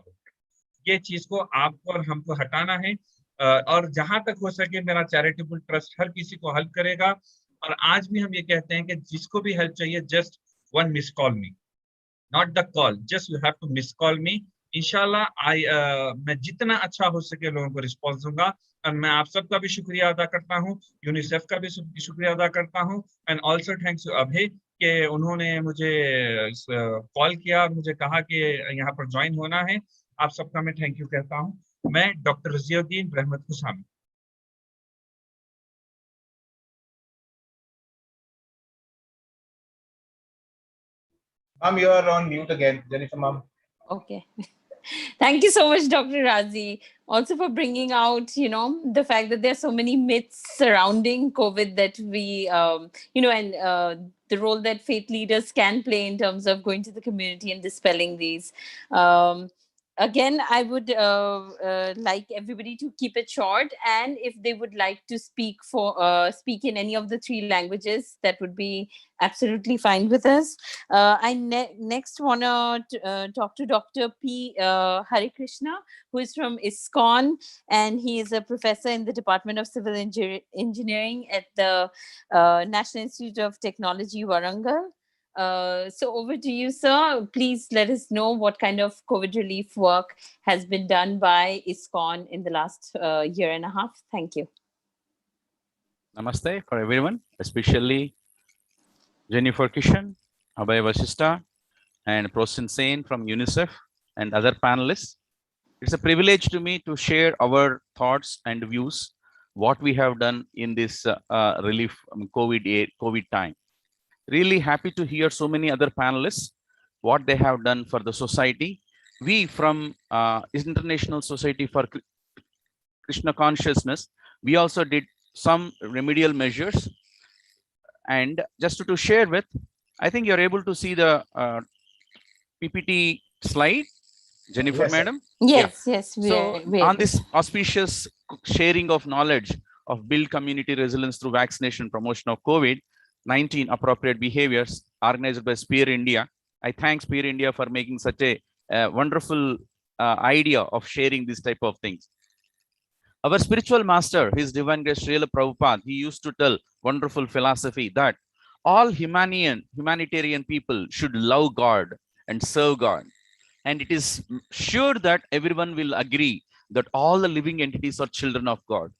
ये चीज को आपको और हमको हटाना है। और जहां तक हो सके मेरा चैरिटेबल ट्रस्ट हर किसी को हेल्प करेगा। और आज भी हम ये कहते हैं कि जिसको भी हेल्प चाहिए, just one miss call me, not the call, just you have to miss call me. इंशाल्लाह मैं जितना अच्छा हो सके लोगों को रिस्पॉन्स दूंगा। और मैं आप सबका भी शुक्रिया अदा करता हूँ, यूनिसेफ का भी शुक्रिया अदा करता हूँ। एंड ऑल्सो थैंक्स टू अभय कि उन्होंने मुझे कॉल किया और मुझे कहा कि यहाँ पर ज्वाइन होना है। आप सबका मैं थैंक यू कहता हूँ। मैं डॉक्टर रजियुद्दीन रहमत Husami. Ma'am, you are on mute again, Jennifer, ma'am. Okay. Thank you so much, Dr. Razi, also for bringing out, the fact that there are so many myths surrounding COVID that we, and the role that faith leaders can play in terms of going to the community and dispelling these. Again, I would like everybody to keep it short, and if they would like to speak in any of the three languages, that would be absolutely fine with us. I next want to talk to Dr. P. Hare Krishna, who is from ISKCON, and he is a professor in the Department of Civil Engineering at the National Institute of Technology, Warangal. So over to you, sir. Please let us know what kind of COVID relief work has been done by ISKCON in the last year and a half. Thank you. Namaste for everyone, especially Jennifer Kishan, Abhay Vasista, and Prosin Sain from UNICEF and other panelists. It's a privilege to me to share our thoughts and views, what we have done in this relief COVID time. Really happy to hear so many other panelists, what they have done for the society. We from International Society for Krishna Consciousness, we also did some remedial measures. And just to share with, I think you're able to see the PPT slide, Jennifer, Yes, sir. madam? Yes, Yeah. yes. So on this auspicious sharing of knowledge of build community resilience through vaccination, promotion of COVID-19 appropriate behaviors organized by Spear India. I thank Spear India for making such a wonderful idea of sharing this type of things. Our spiritual master, His Divine Grace Srila Prabhupada, he used to tell wonderful philosophy that all humanitarian people should love God and serve God. And it is sure that everyone will agree that all the living entities are children of God.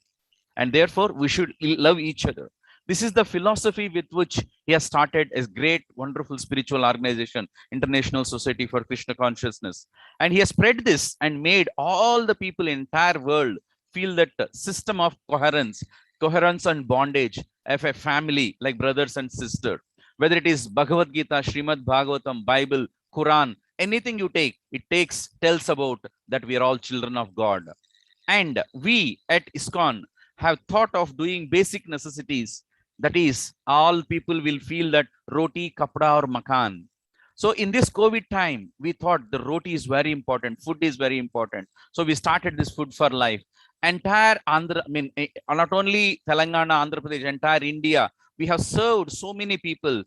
And therefore, we should love each other. This is the philosophy with which he has started a great, wonderful spiritual organization, International Society for Krishna Consciousness. And he has spread this and made all the people in the entire world feel that system of coherence and bondage of a family like brothers and sisters. Whether it is Bhagavad Gita, Srimad Bhagavatam, Bible, Quran, anything you take, it tells about that we are all children of God. And we at ISKCON have thought of doing basic necessities. That is, all people will feel that roti, kapda or makan. So in this COVID time, we thought the roti is very important, food is very important. So we started this Food for Life. Entire Andhra, not only Telangana, Andhra Pradesh, entire India, we have served so many people.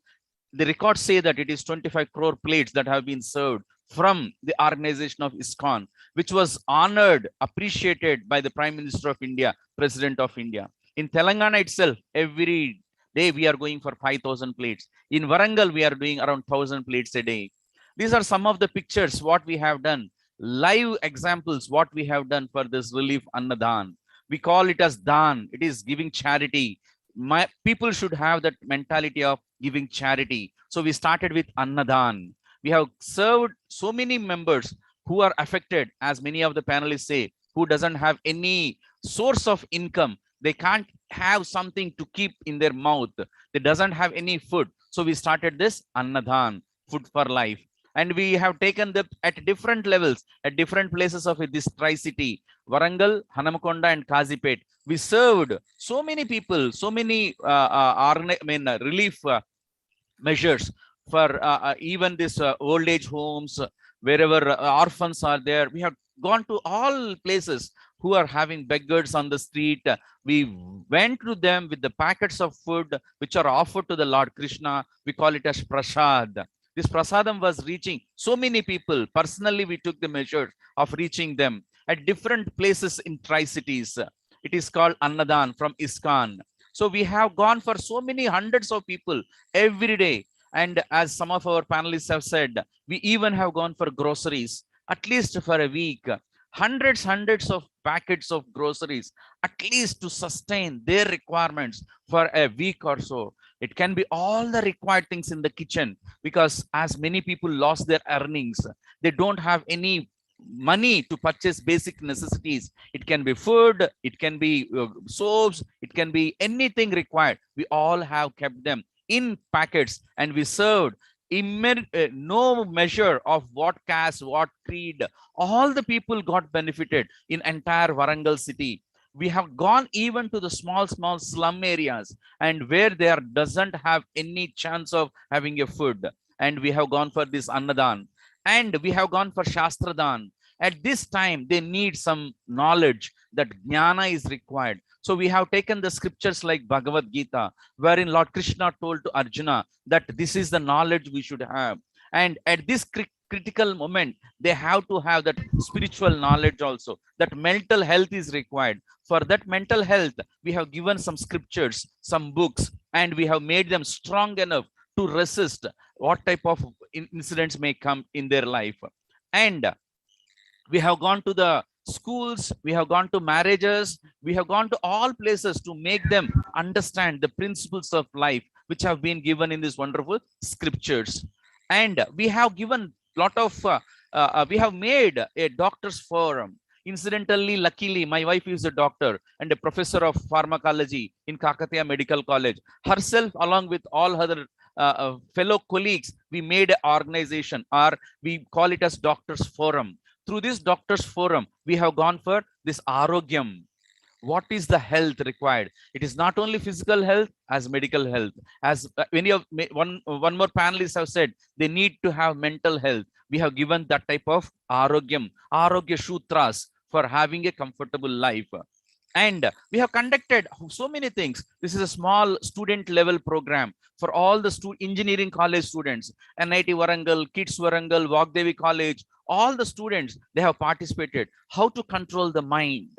The records say that it is 25 crore plates that have been served from the organization of ISKCON, which was honored, appreciated by the Prime Minister of India, President of India. In Telangana itself, every day we are going for 5,000 plates. In Warangal, we are doing around 1,000 plates a day. These are some of the pictures, what we have done. Live examples, what we have done for this relief Annadan. We call it as Dan. It is giving charity. People should have that mentality of giving charity. So we started with Annadan. We have served so many members who are affected, as many of the panelists say, who doesn't have any source of income. They can't have something to keep in their mouth. They doesn't have any food. So we started this Annadan, Food for Life. And we have taken them at different levels, at different places of this Tri-City, Warangal, Hanamakonda, and Kazipet. We served so many people, so many relief measures for even this old age homes, wherever orphans are there. We have gone to all places who are having beggars on the street. We went to them with the packets of food which are offered to the Lord Krishna. We call it as prasad. This prasadam was reaching so many people. Personally, we took the measure of reaching them at different places in Tri-Cities. It is called Annadan from ISKCON. So we have gone for so many hundreds of people every day. And as some of our panelists have said, we even have gone for groceries, at least for a week. Hundreds of packets of groceries, at least to sustain their requirements for a week or so. It can be all the required things in the kitchen, because as many people lost their earnings, they don't have any money to purchase basic necessities. It can be food, it can be soaps, it can be anything required. We all have kept them in packets, and we served no measure of what caste, what creed. All the people got benefited in entire Warangal city. We have gone even to the small slum areas, and where there doesn't have any chance of having a food, and we have gone for this Annadan, and we have gone for Shastradan. At this time, they need some knowledge, that jnana is required. So we have taken the scriptures like Bhagavad Gita, wherein Lord Krishna told to Arjuna that this is the knowledge we should have. And at this critical moment, they have to have that spiritual knowledge also. That mental health is required. For that mental health, we have given some scriptures, some books, and we have made them strong enough to resist what type of incidents may come in their life. And we have gone to the schools, we have gone to marriages, we have gone to all places to make them understand the principles of life which have been given in these wonderful scriptures. And we have given lot of we have made a doctor's forum. Incidentally, luckily, my wife is a doctor and a professor of pharmacology in Kakatiya Medical College. Herself, along with all other fellow colleagues, we made an organization, or we call it as Doctors Forum. Through this Doctors Forum, we have gone for this Arogyam. What is the health required? It is not only physical health, as medical health. As many of one more panelists have said, they need to have mental health. We have given that type of Arogyam, Arogya Sutras, for having a comfortable life. And we have conducted so many things. This is a small student level program for all the engineering college students, NIT Warangal, Kids Warangal, Vagdevi College, all the students, they have participated. How to control the mind,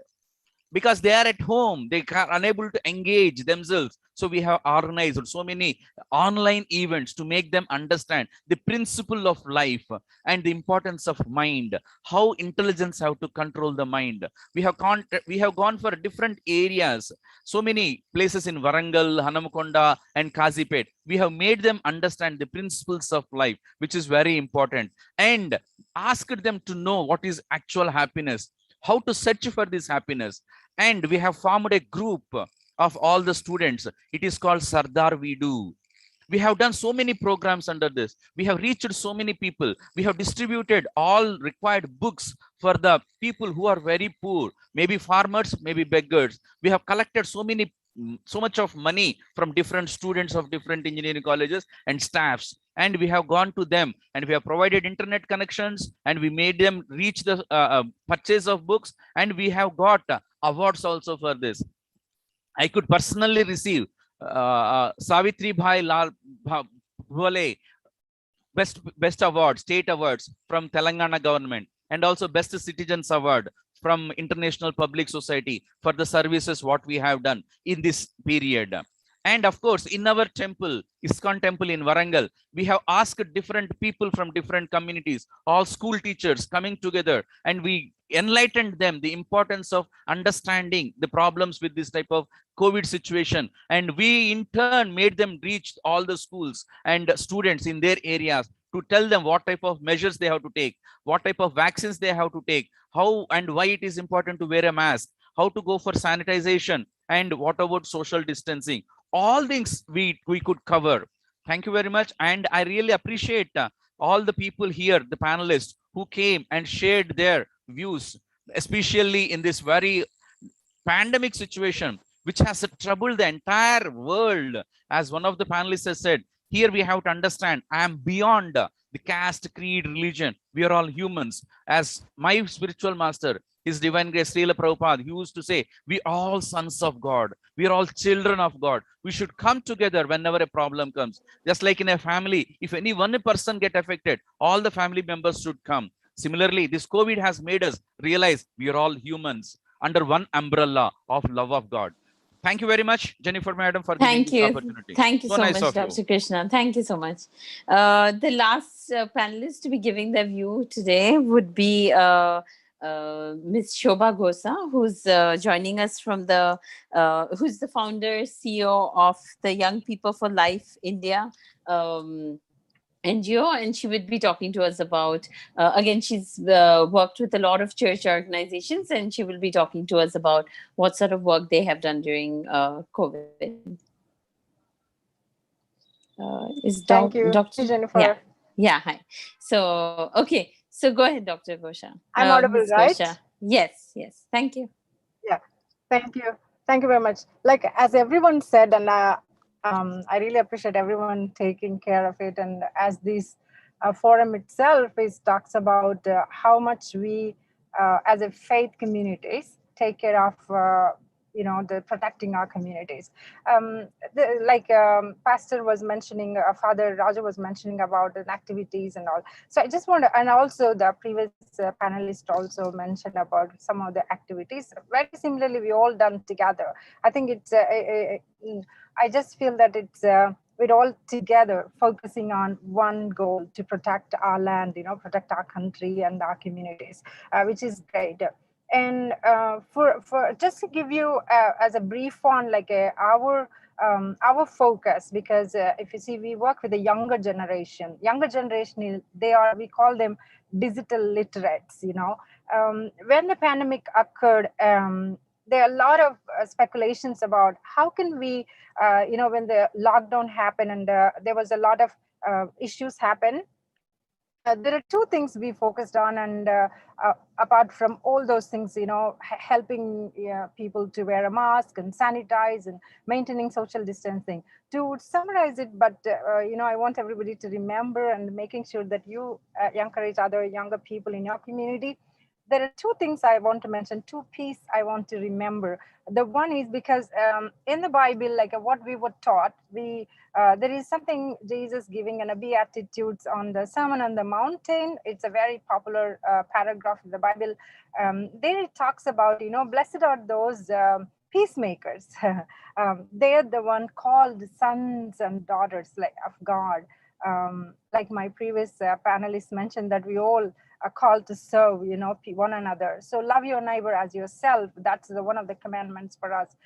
because they are at home, they are unable to engage themselves. So we have organized so many online events to make them understand the principle of life and the importance of mind, how intelligence have to control the mind. We have gone for different areas, so many places in Warangal, Hanamakonda and Kazipet. We have made them understand the principles of life, which is very important, and asked them to know what is actual happiness, how to search for this happiness. And we have formed a group of all the students. It is called Sardar We Do. We have done so many programs under this. We have reached so many people. We have distributed all required books for the people who are very poor, maybe farmers, maybe beggars. We have collected so much of money from different students of different engineering colleges and staffs, and we have gone to them and we have provided internet connections, and we made them reach the purchase of books, and we have got awards also for this. I could personally receive Savitri Bhai Lal Bhole best award, state awards from Telangana government, and also best citizens award from International Public Society for the services what we have done in this period. And of course, in our temple, ISKCON temple in Warangal, we have asked different people from different communities, all school teachers coming together, and we enlightened them the importance of understanding the problems with this type of COVID situation. And we in turn made them reach all the schools and students in their areas to tell them what type of measures they have to take, what type of vaccines they have to take, how and why it is important to wear a mask, how to go for sanitization, and what about social distancing. All things we could cover. Thank you very much. And I really appreciate all the people here, the panelists who came and shared their views, especially in this very pandemic situation, which has troubled the entire world. As one of the panelists has said, Here we have to understand, I am beyond the caste, creed, religion. We are all humans. As my spiritual master, His Divine Grace Srila Prabhupada, he used to say, we are all sons of God. We are all children of God. We should come together whenever a problem comes. Just like in a family, if any one person get affected, all the family members should come. Similarly, this COVID has made us realize we are all humans under one umbrella of love of God. Thank you very much, Jennifer Madam, for giving Thank this you. opportunity. Thank you So so nice much, of you. Dr. Krishna. Thank you so much. The last panelist to be giving their view today would be Ms. Shobha Gosa, who's joining us from who's the founder, CEO of the Young People for Life India NGO, and she would be talking to us about, again, she's worked with a lot of church organizations, and she will be talking to us about what sort of work they have done during COVID. Thank you. Dr. Jennifer. Yeah, hi. So, okay. So go ahead, Dr. Gosha. I'm audible, Ms. right? Gosha. Yes, yes. Thank you. Yeah, thank you. Thank you very much. Like, as everyone said, and I really appreciate everyone taking care of it. And as this forum itself talks about how much we, as a faith communities, take care of the protecting our communities. Pastor was mentioning, Father Raja was mentioning about the activities and all. So I just want to, and also the previous panelist also mentioned about some of the activities. Very similarly, we all done together. I think it's, I just feel that it's, we're all together focusing on one goal to protect our land, protect our country and our communities, which is great. And for just to give you as a brief on like our focus, because if you see, we work with the younger generation. Younger generation, we call them digital literates. When the pandemic occurred, there are a lot of speculations about how can we, when the lockdown happened and there was a lot of issues happen. There are two things we focused on, and apart from all those things, helping people to wear a mask and sanitize and maintaining social distancing. To summarize it, but I want everybody to remember and making sure that you encourage other younger people in your community. There are two things I want to mention, two pieces I want to remember. The one is because in the Bible, like what we were taught, there is something Jesus giving in a Beatitudes on the Sermon on the Mountain. It's a very popular paragraph in the Bible. There it talks about, blessed are those peacemakers. They're the one called sons and daughters of God. Like my previous panelists mentioned, that we all are called to serve, one another. So love your neighbor as yourself. That's one of the commandments for us.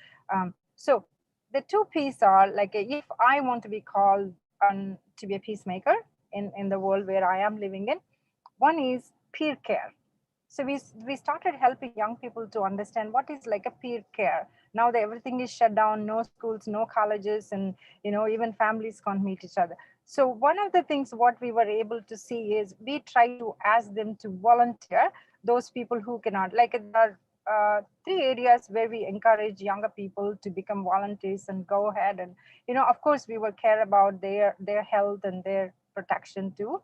So the two pieces are like, if I want to be called to be a peacemaker in the world where I am living in, one is peer care. So we started helping young people to understand what is like a peer care. Now that everything is shut down, no schools, no colleges, and even families can't meet each other. So one of the things what we were able to see is we try to ask them to volunteer, those people who cannot. Like there are 3 areas where we encourage younger people to become volunteers and go ahead, and of course we will care about their health and their protection too.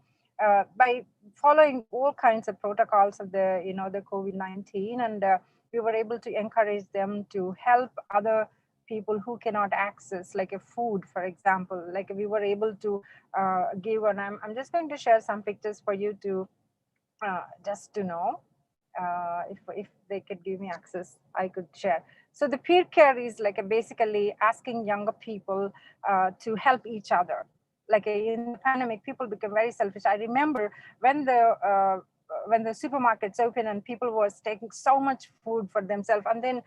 By following all kinds of protocols of the the COVID-19, and we were able to encourage them to help other people who cannot access like a food, for example. Like we were able to give, and I'm just going to share some pictures for you to just to know. If they could give me access, I could share. So the peer care is like basically asking younger people to help each other. Like in the pandemic, people become very selfish. I remember when the supermarkets open and people was taking so much food for themselves, and then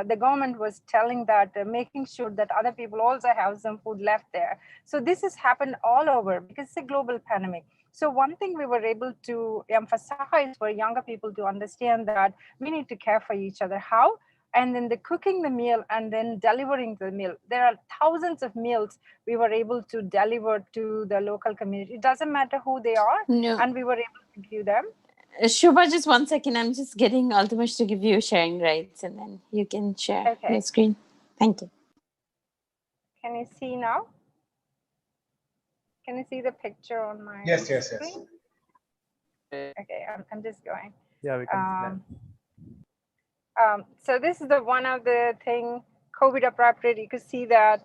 the government was telling that making sure that other people also have some food left there. So this has happened all over because it's a global pandemic. So one thing we were able to emphasize for younger people to understand that we need to care for each other. How? And then the cooking the meal and then delivering the meal. There are thousands of meals we were able to deliver to the local community. It doesn't matter who they are, No. and we were able to give them. Shubha, just 1 second. I'm just getting Altamash to give you sharing rights, and then you can share your screen. Thank you. Can you see now? Can you see the picture on my Yes, yes, screen? yes. Okay, I'm just going. Yeah, we can. So this is the one of the thing COVID appropriate. You could see that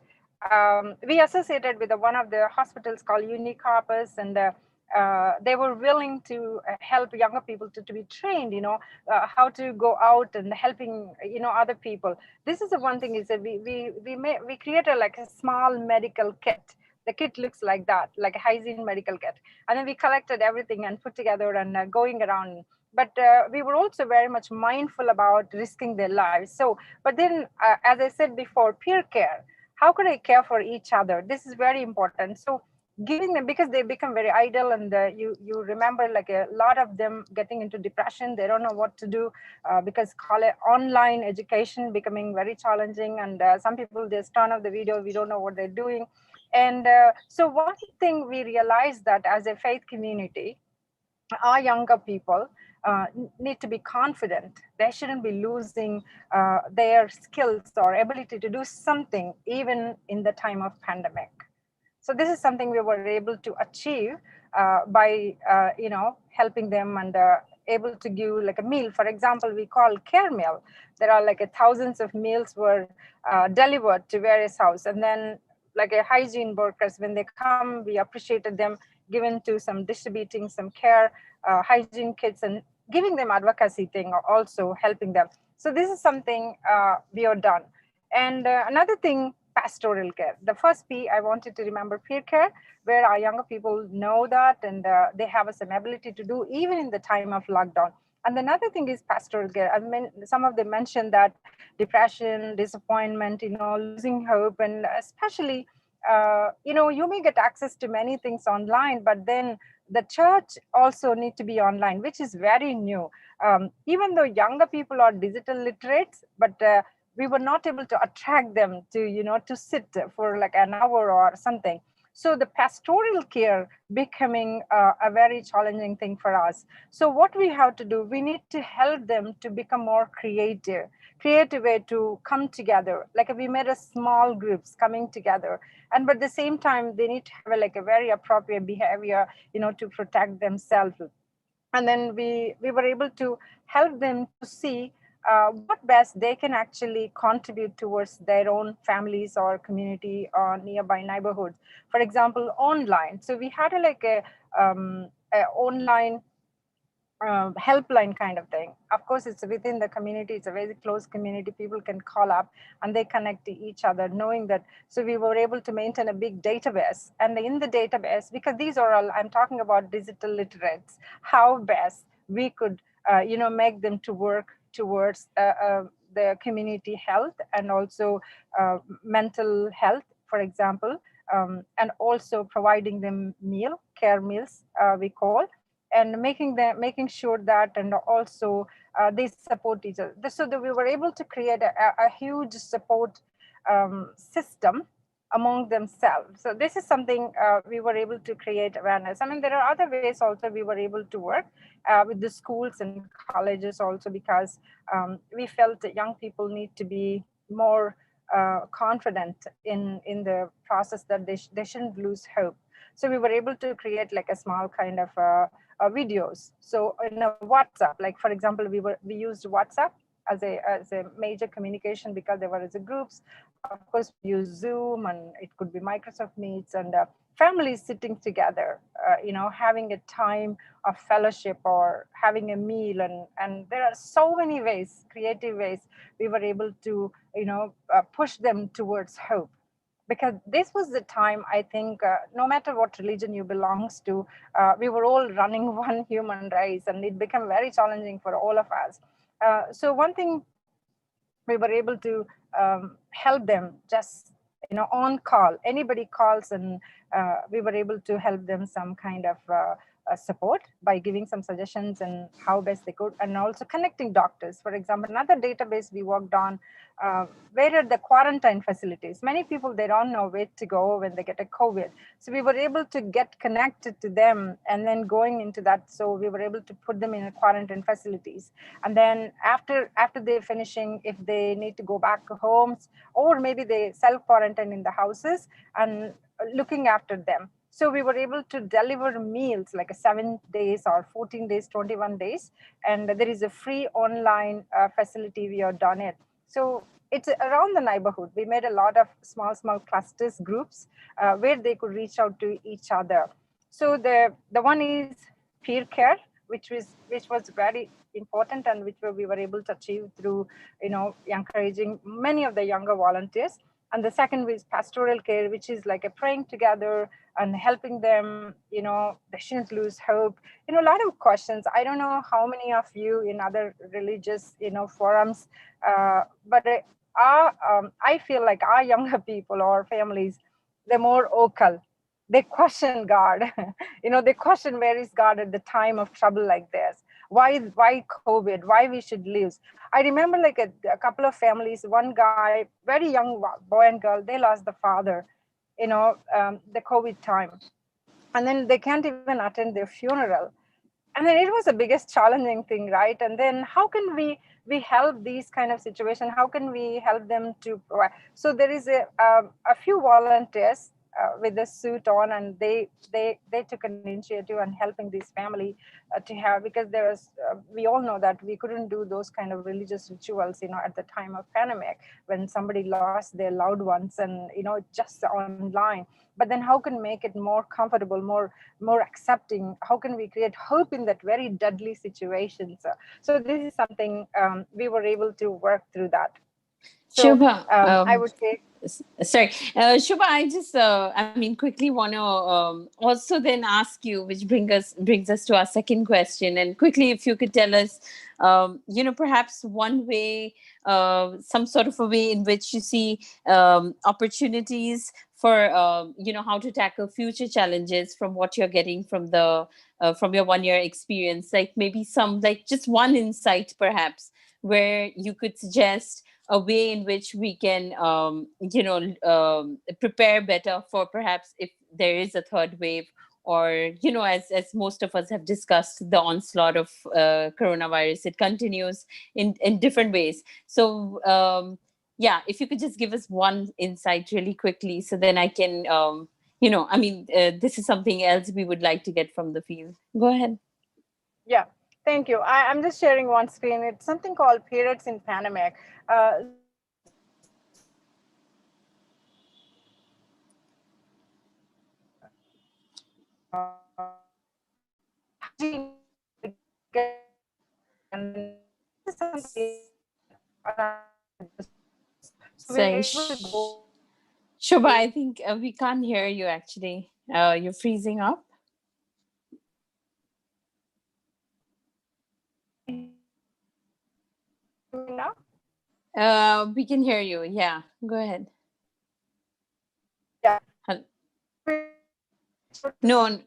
we associated with one of the hospitals called Unicorpus, and they were willing to help younger people to be trained, how to go out and helping, other people. This is the one thing is that we created like a small medical kit. The kit looks like that, like a hygiene medical kit, and then we collected everything and put together and going around. But we were also very much mindful about risking their lives. So, but then, as I said before, peer care. How could I care for each other? This is very important. So, giving them, because they become very idle, and you remember like a lot of them getting into depression. They don't know what to do because online education becoming very challenging, and some people just turn off the video. We don't know what they're doing, and so one thing we realized that as a faith community, our younger people need to be confident. They shouldn't be losing their skills or ability to do something even in the time of pandemic. So this is something we were able to achieve by helping them and able to give like a meal. For example, we call care meal. There are like thousands of meals were delivered to various houses, and then like a hygiene workers, when they come, we appreciated them, given to some distributing some care hygiene kits and giving them advocacy thing, or also helping them. So this is something we have done. And another thing, pastoral care. The first P, I wanted to remember peer care, where our younger people know that, and they have some ability to do even in the time of lockdown. And another thing is pastoral care. Some of them mentioned that depression, disappointment, losing hope, and especially, you may get access to many things online, but then the church also need to be online, which is very new. Even though younger people are digital literates, but we were not able to attract them to sit for like an hour or something. So the pastoral care becoming a very challenging thing for us. So what we have to do, we need to help them to become more creative way to come together. Like we made a small groups coming together, and but at the same time they need to have like a very appropriate behavior, to protect themselves. And then we were able to help them to see what best they can actually contribute towards their own families or community or nearby neighborhoods. For example, online. So we had a online helpline kind of thing. Of course, it's within the community. It's a very close community. People can call up and they connect to each other, knowing that. So we were able to maintain a big database. And in the database, because these are all, I'm talking about digital literates, how best we could, make them to work towards the community health and also mental health, for example, and also providing them care meals, we call, and making sure that, and also they support each other. So that we were able to create a huge support system among themselves. So this is something we were able to create awareness. I mean, there are other ways also we were able to work with the schools and colleges also, because we felt that young people need to be more confident in the process, that they shouldn't lose hope. So we were able to create like a small kind of videos. So in a WhatsApp, like for example, we used WhatsApp as a major communication, because there were groups. Of course, we use Zoom, and it could be Microsoft Meets, and families sitting together, having a time of fellowship or having a meal, and there are so many ways, creative ways, we were able to push them towards hope. Because this was the time, I think, no matter what religion you belongs to, we were all running one human race, and it became very challenging for all of us. So one thing, we were able to help them just, on call. Anybody calls, and we were able to help them some kind of support by giving some suggestions and how best they could, and also connecting doctors. For example, another database we worked on, where are the quarantine facilities? Many people, they don't know where to go when they get a COVID. So we were able to get connected to them, and then going into that. So we were able to put them in a quarantine facilities. And then after they're finishing, if they need to go back to homes, or maybe they self-quarantine in the houses, and looking after them. So we were able to deliver meals like a 7 days or 14 days, 21 days. And there is a free online facility we have done it. So it's around the neighborhood. We made a lot of small clusters, groups, where they could reach out to each other. So the one is peer care, which was very important, and which we were able to achieve through, encouraging many of the younger volunteers. And the second is pastoral care, which is like a praying together and helping them, they shouldn't lose hope. A lot of questions. I don't know how many of you in other religious, forums, but I feel like our younger people or families, they're more vocal. They question God. They question where is God at the time of trouble like this. Why COVID? Why we should lose? I remember like a couple of families, one guy, very young boy and girl, they lost the father, the COVID time. And then they can't even attend their funeral. And then it was the biggest challenging thing, right? And then how can we help these kind of situation? How can we help them to provide? So there is a few volunteers with the suit on, and they took an initiative and helping this family to have, because there was we all know that we couldn't do those kind of religious rituals at the time of pandemic, when somebody lost their loved ones, and just online. But then how can make it more comfortable, more accepting? How can we create hope in that very deadly situation? So this is something we were able to work through that. So Shubha, I would say, sorry, Shubha, I just, quickly want to also then ask you, which brings us to our second question. And quickly, if you could tell us, perhaps one way, some sort of a way in which you see opportunities for, how to tackle future challenges from what you're getting from from your 1 year experience, like maybe just one insight, perhaps, where you could suggest a way in which we can, prepare better for perhaps if there is a third wave, or, as most of us have discussed, the onslaught of coronavirus, it continues in different ways. So, if you could just give us one insight really quickly, so then I can, this is something else we would like to get from the field. Go ahead. Yeah. Thank you. I'm just sharing one screen. It's something called Periods in Pandemic. Sorry, Shubha, I think we can't hear you actually. You're freezing up. We can hear you. Yeah, go ahead. Yeah. No,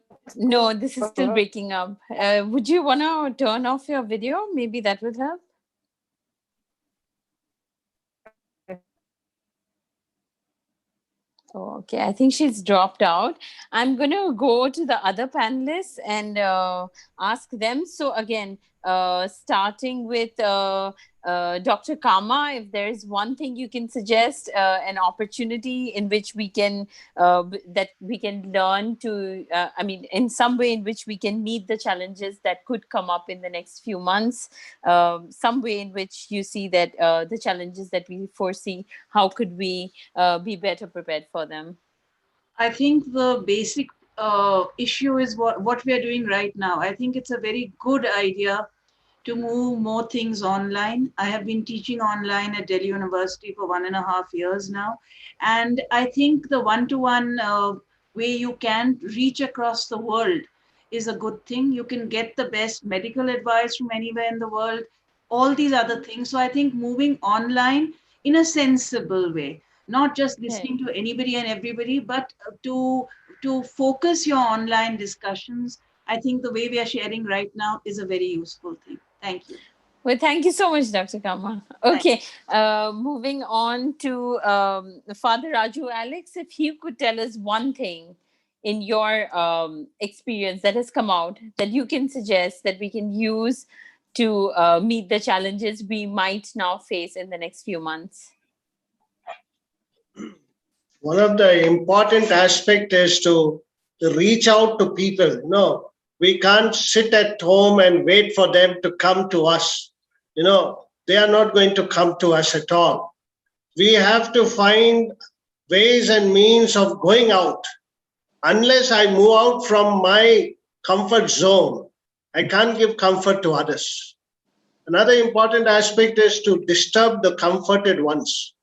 this is still breaking up. Would you want to turn off your video? Maybe that would help. Oh, okay, I think she's dropped out. I'm going to go to the other panelists and ask them. So again, starting with Dr. Kama, if there is one thing you can suggest, an opportunity in which we can, that we can learn to, in some way in which we can meet the challenges that could come up in the next few months, some way in which you see that the challenges that we foresee, how could we be better prepared for them? I think the basic issue is what we are doing right now. I think it's a very good idea to move more things online. I have been teaching online at Delhi University for 1.5 years now. And I think the one-to-one way you can reach across the world is a good thing. You can get the best medical advice from anywhere in the world, all these other things. So I think moving online in a sensible way, not just listening to anybody and everybody, but to focus your online discussions. I think the way we are sharing right now is a very useful thing. Thank you. Well, thank you so much, Dr. Kama. Okay, moving on to Father Raju. Alex, if you could tell us one thing in your experience that has come out that you can suggest that we can use to meet the challenges we might now face in the next few months. One of the important aspects is to reach out to people. No, we can't sit at home and wait for them to come to us. They are not going to come to us at all. We have to find ways and means of going out. Unless I move out from my comfort zone, I can't give comfort to others. Another important aspect is to disturb the comforted ones.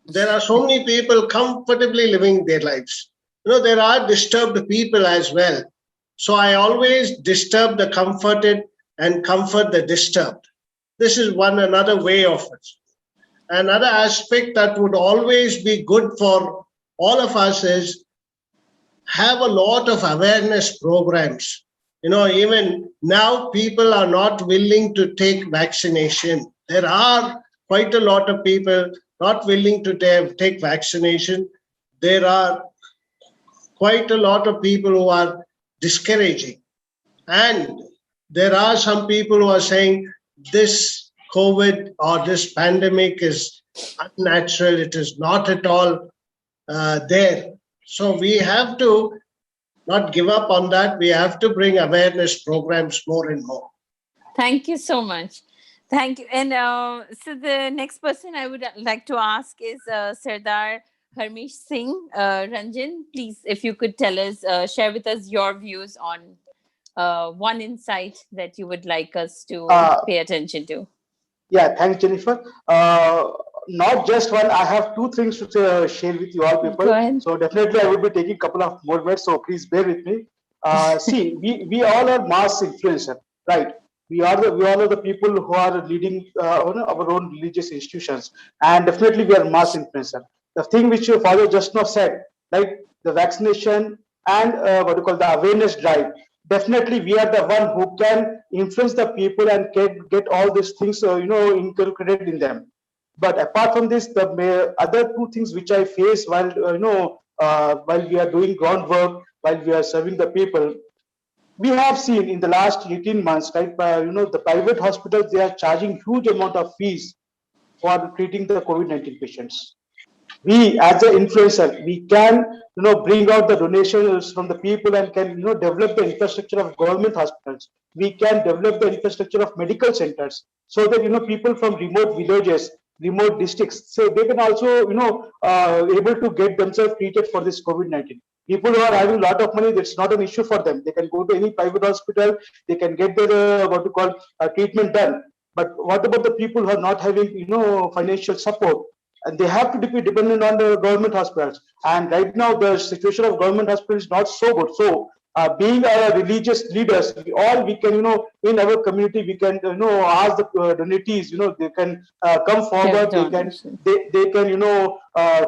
There are so many people comfortably living their lives. There are disturbed people as well. So I always disturb the comforted and comfort the disturbed. This is another way of it. Another aspect that would always be good for all of us is have a lot of awareness programs. Even now people are not willing to take vaccination. There are quite a lot of people not willing to take vaccination. There are quite a lot of people who are discouraging. And there are some people who are saying this COVID or this pandemic is unnatural. It is not at all there. So we have to not give up on that. We have to bring awareness programs more and more. Thank you so much. Thank you. And so the next person I would like to ask is Sardar Harmesh Singh. Ranjan, please, if you could tell us, share with us your views on one insight that you would like us to pay attention to. Yeah, thanks, Jennifer. Not just one, I have two things to share with you all people. Go ahead. So definitely I will be taking a couple of more words, so please bear with me. See, we all are mass influencer, right? We all are the people who are leading our own religious institutions, and definitely we are mass influencer. The thing which your father just now said, like the vaccination and what you call the awareness drive, definitely we are the one who can influence the people and get all these things inculcated in them. But apart from this, the other two things which I face while while we are doing groundwork, while we are serving the people, we have seen in the last 18 months, right? The private hospitals, they are charging huge amount of fees for treating the COVID-19 patients. We as an influencer, we can bring out the donations from the people and can develop the infrastructure of government hospitals. We can develop the infrastructure of medical centers, so that people from remote villages, remote districts, so they can also able to get themselves treated for this COVID-19. People who are having a lot of money, that's not an issue for them. They can go to any private hospital, they can get their what to call treatment done. But what about the people who are not having financial support, and they have to be dependent on the government hospitals? And right now the situation of government hospitals is not so good. So being religious leaders, we can in our community, we can ask the donatees, they can come forward, they can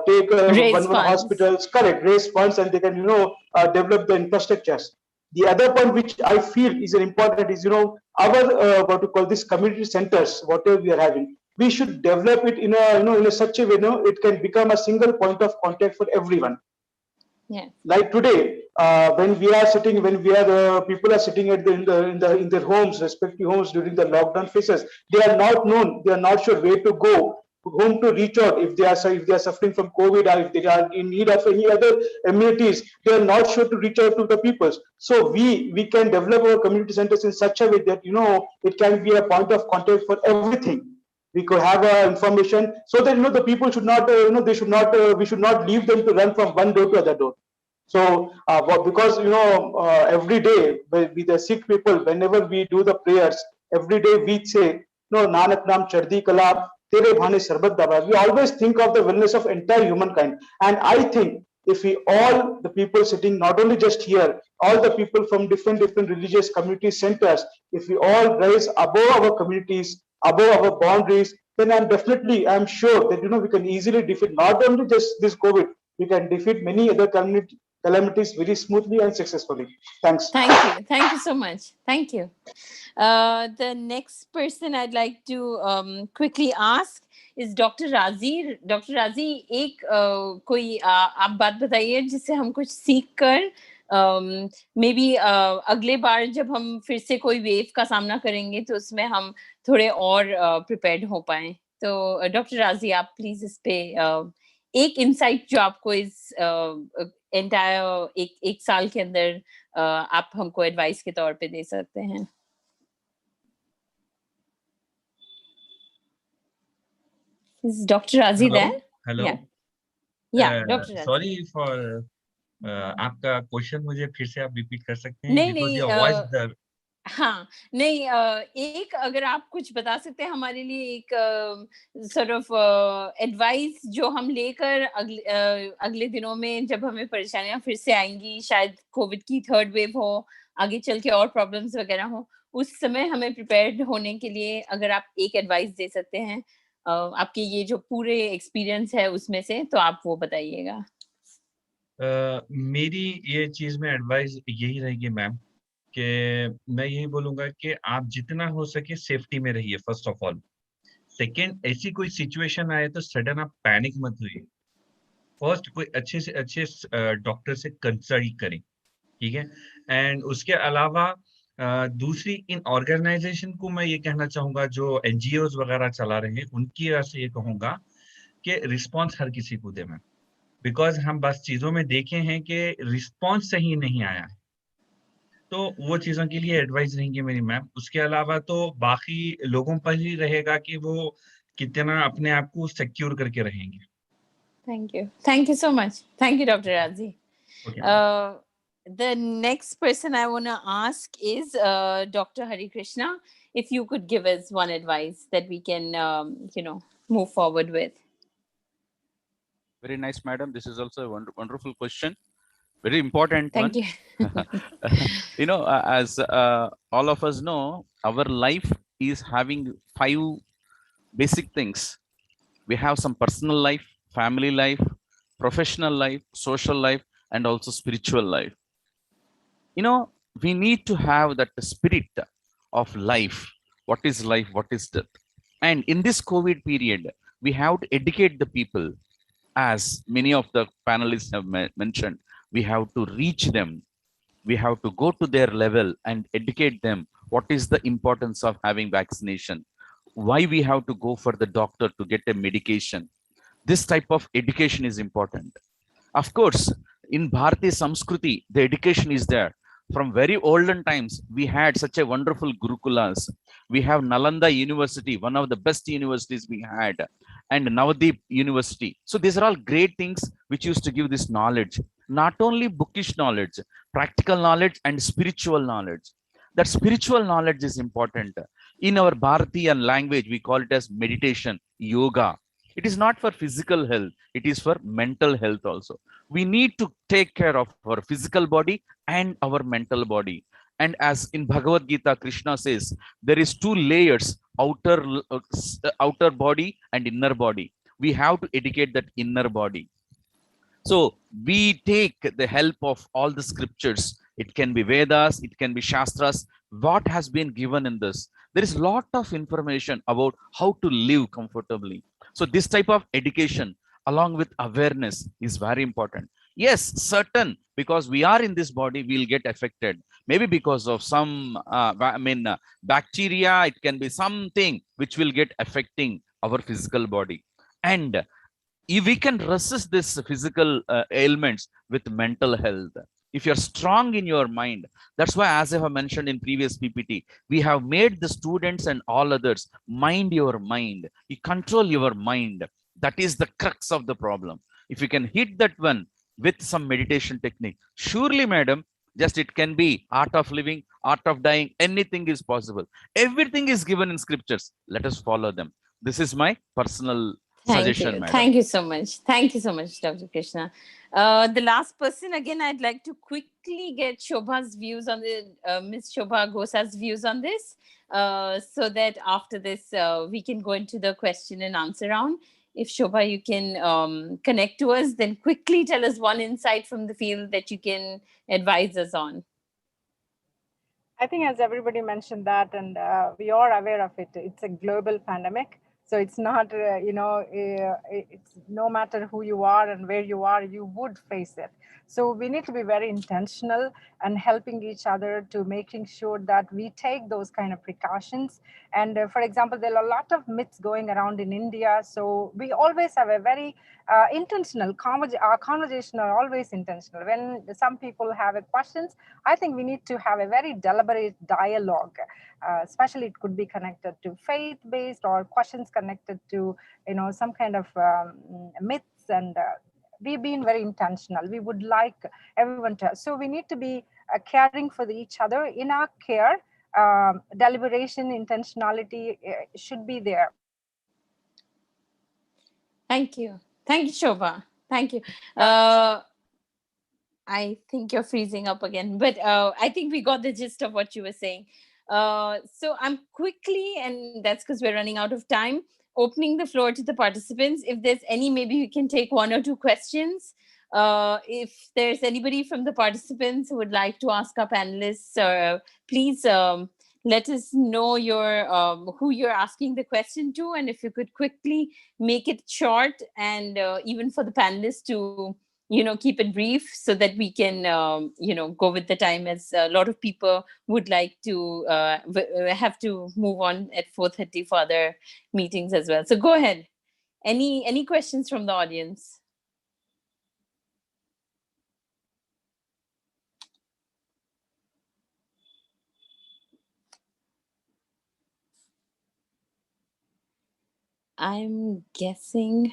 take raise one funds. hospitals, correct, raise funds, and they can develop the infrastructures. The other point which I feel is important is our what to call this community centers, whatever we are having, we should develop it in a in a such a way it can become a single point of contact for everyone. Yeah. Like today, when we are sitting, when we are people are sitting at in their homes, respective homes during the lockdown phases, they are not known, they are not sure where to go, whom to reach out if they are suffering from COVID, or if they are in need of any other amenities. They are not sure to reach out to the people. So we can develop our community centers in such a way that it can be a point of contact for everything. We could have information, so that the people should not they should not we should not leave them to run from one door to other door. So because every day with the sick people, whenever we do the prayers, every day we say Nanak Nam Chardi Kala Tere Bhane Sarbat Daba. We always think of the wellness of entire humankind. And I think if we all the people sitting, not only just here, all the people from different religious community centers, if we all rise above our communities, above our boundaries, then I'm sure that we can easily defeat not only just this COVID, we can defeat many other calamities very smoothly and successfully. Thanks. Thank you so much. Thank you. The next person I'd like to quickly ask is Dr. Razi. Dr. Razi, एक कोई आप बात बताइए जिससे हम कुछ सीख कर मे बी अगले बार जब हम फिर से कोई वेव का सामना करेंगे तो उसमें हम थोड़े और प्रिपेयर्ड हो पाए. तो डॉक्टर राजी, आप प्लीज इस पे एक इंसाइट जो आपको इस entire एक साल के अंदर आप हमको एडवाइस के तौर पे दे सकते हैं? Is Dr. Razi there? Hello. Yeah, Dr. Razi. Sorry for आपका क्वेश्चन मुझे फिर से आप रिपीट कर सकते हैं? नहीं, हाँ, नहीं, एक अगर आप कुछ बता सकते हैं हमारे लिए, एक sort of एडवाइस जो हम लेकर अगले दिनों में जब हमें परेशानियां फिर से आएंगी, शायद कोविड की 3rd वेव हो, आगे चल के और प्रॉब्लम्स वगैरह हो, उस समय हमें प्रिपेयर्ड होने के लिए अगर आप एक एडवाइस दे सकते हैं आपके ये जो पूरे एक्सपीरियंस है उसमें से, तो आप वो बताइएगा। मेरी ये चीज में एडवाइस यही रहेगी मैम, कि मैं यही बोलूंगा कि आप जितना हो सके सेफ्टी में रहिए फर्स्ट ऑफ ऑल। सेकंड, ऐसी कोई सिचुएशन आए तो सडन आप पैनिक मत होइए। फर्स्ट, कोई अच्छे से अच्छे डॉक्टर से कंसल्ट करें, ठीक है। एंड उसके अलावा दूसरी, इन ऑर्गेनाइजेशन को मैं ये कहना चाहूंगा जो एनजीओज वगैरह चला रहे हैं, उनकी वजह से ये कहूंगा कि रिस्पॉन्स हर किसी को दे मैम, बिकॉज हम बस चीजों में देखे हैं कि रिस्पॉन्स सही नहीं आया है, तो वो चीजों के लिए एडवाइस रहेंगे मेरी मैम। उसके अलावा तो बाकी लोगों पर ही रहेगा कि वो कितना अपने आप को सिक्योर करके रहेंगे। Thank you so much. Thank you, Dr. Razi. Okay. The next person I want to ask is Dr. Hari Krishna. If you could give us one advice that we can, move forward with. Very nice, madam. This is also a wonderful question. Very important Thank one. you. As all of us know, our life is having 5 basic things. We have some personal life, family life, professional life, social life, and also spiritual life. We need to have that spirit of life. What is life? What is death? And in this COVID period, we have to educate the people. As many of the panelists have mentioned, we have to reach them. We have to go to their level and educate them. What is the importance of having vaccination? Why we have to go for the doctor to get a medication? This type of education is important. Of course, in Bharatiya Samskruti, the education is there. From very olden times, we had such a wonderful Gurukulas. We have Nalanda University, one of the best universities we had, and Navadip University. So these are all great things which used to give this knowledge, not only bookish knowledge, practical knowledge and spiritual knowledge. That spiritual knowledge is important. In our Bharatiya language, we call it as meditation, yoga. It is not for physical health, it is for mental health also. We need to take care of our physical body and our mental body. And as in Bhagavad Gita, Krishna says, there is 2 layers, outer body and inner body. We have to educate that inner body. So we take the help of all the scriptures. It can be Vedas, it can be Shastras, what has been given in this. There is a lot of information about how to live comfortably. So this type of education along with awareness is very important. Yes, certain, because we are in this body, we'll get affected. Maybe because of some, bacteria, it can be something which will get affecting our physical body. And if we can resist this physical ailments with mental health, if you're strong in your mind, that's why, as I have mentioned in previous PPT, we have made the students and all others mind your mind. You control your mind. That is the crux of the problem. If you can hit that one with some meditation technique, surely, madam, just it can be art of living, art of dying, anything is possible. Everything is given in scriptures. Let us follow them. This is my personal suggestion, madam. Thank you so much. Thank you so much, Dr. Krishna. The last person, again, I'd like to quickly get Shobha's views on Ms. Shobha Gosa's views on this, so that after this, we can go into the question and answer round. If Shobha, you can connect to us, then quickly tell us one insight from the field that you can advise us on. I think, as everybody mentioned that, and we are aware of it, it's a global pandemic. So it's not, it's no matter who you are and where you are, you would face it. So we need to be very intentional and helping each other to making sure that we take those kind of precautions. And for example, there are a lot of myths going around in India. So we always have a very intentional our conversation are always intentional. When some people have a questions, I think we need to have a very deliberate dialogue. Especially it could be connected to faith-based or questions connected to some kind of myths, and we've been very intentional. We would like everyone to, so we need to be caring for each other in our care. Deliberation, intentionality should be there. Thank you. Thank you, Shobha. Thank you. I think you're freezing up again, but I think we got the gist of what you were saying. So I'm quickly, and that's because we're running out of time, opening the floor to the participants. If there's any, maybe we can take one or two questions. If there's anybody from the participants who would like to ask our panelists, please let us know who you're asking the question to, and if you could quickly make it short, and even for the panelists to keep it brief so that we can go with the time, as a lot of people would like to have to move on at 4:30 for other meetings as well. So go ahead. Any questions from the audience? I'm guessing,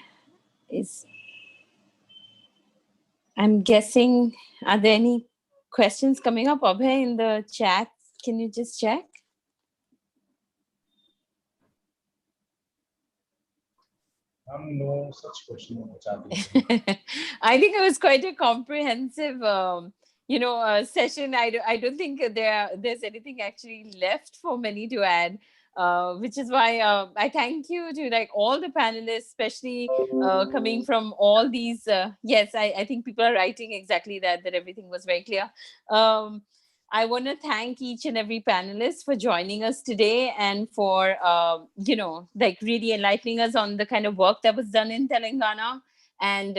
are there any questions coming up, Abhay, in the chat? Can you just check? No such question in the chat. I think it was quite a comprehensive, session. I don't think there's anything actually left for many to add. Which is why I thank you to all the panelists, especially coming from all these. Yes, I think people are writing exactly that everything was very clear. I want to thank each and every panelist for joining us today and for, really enlightening us on the kind of work that was done in Telangana. And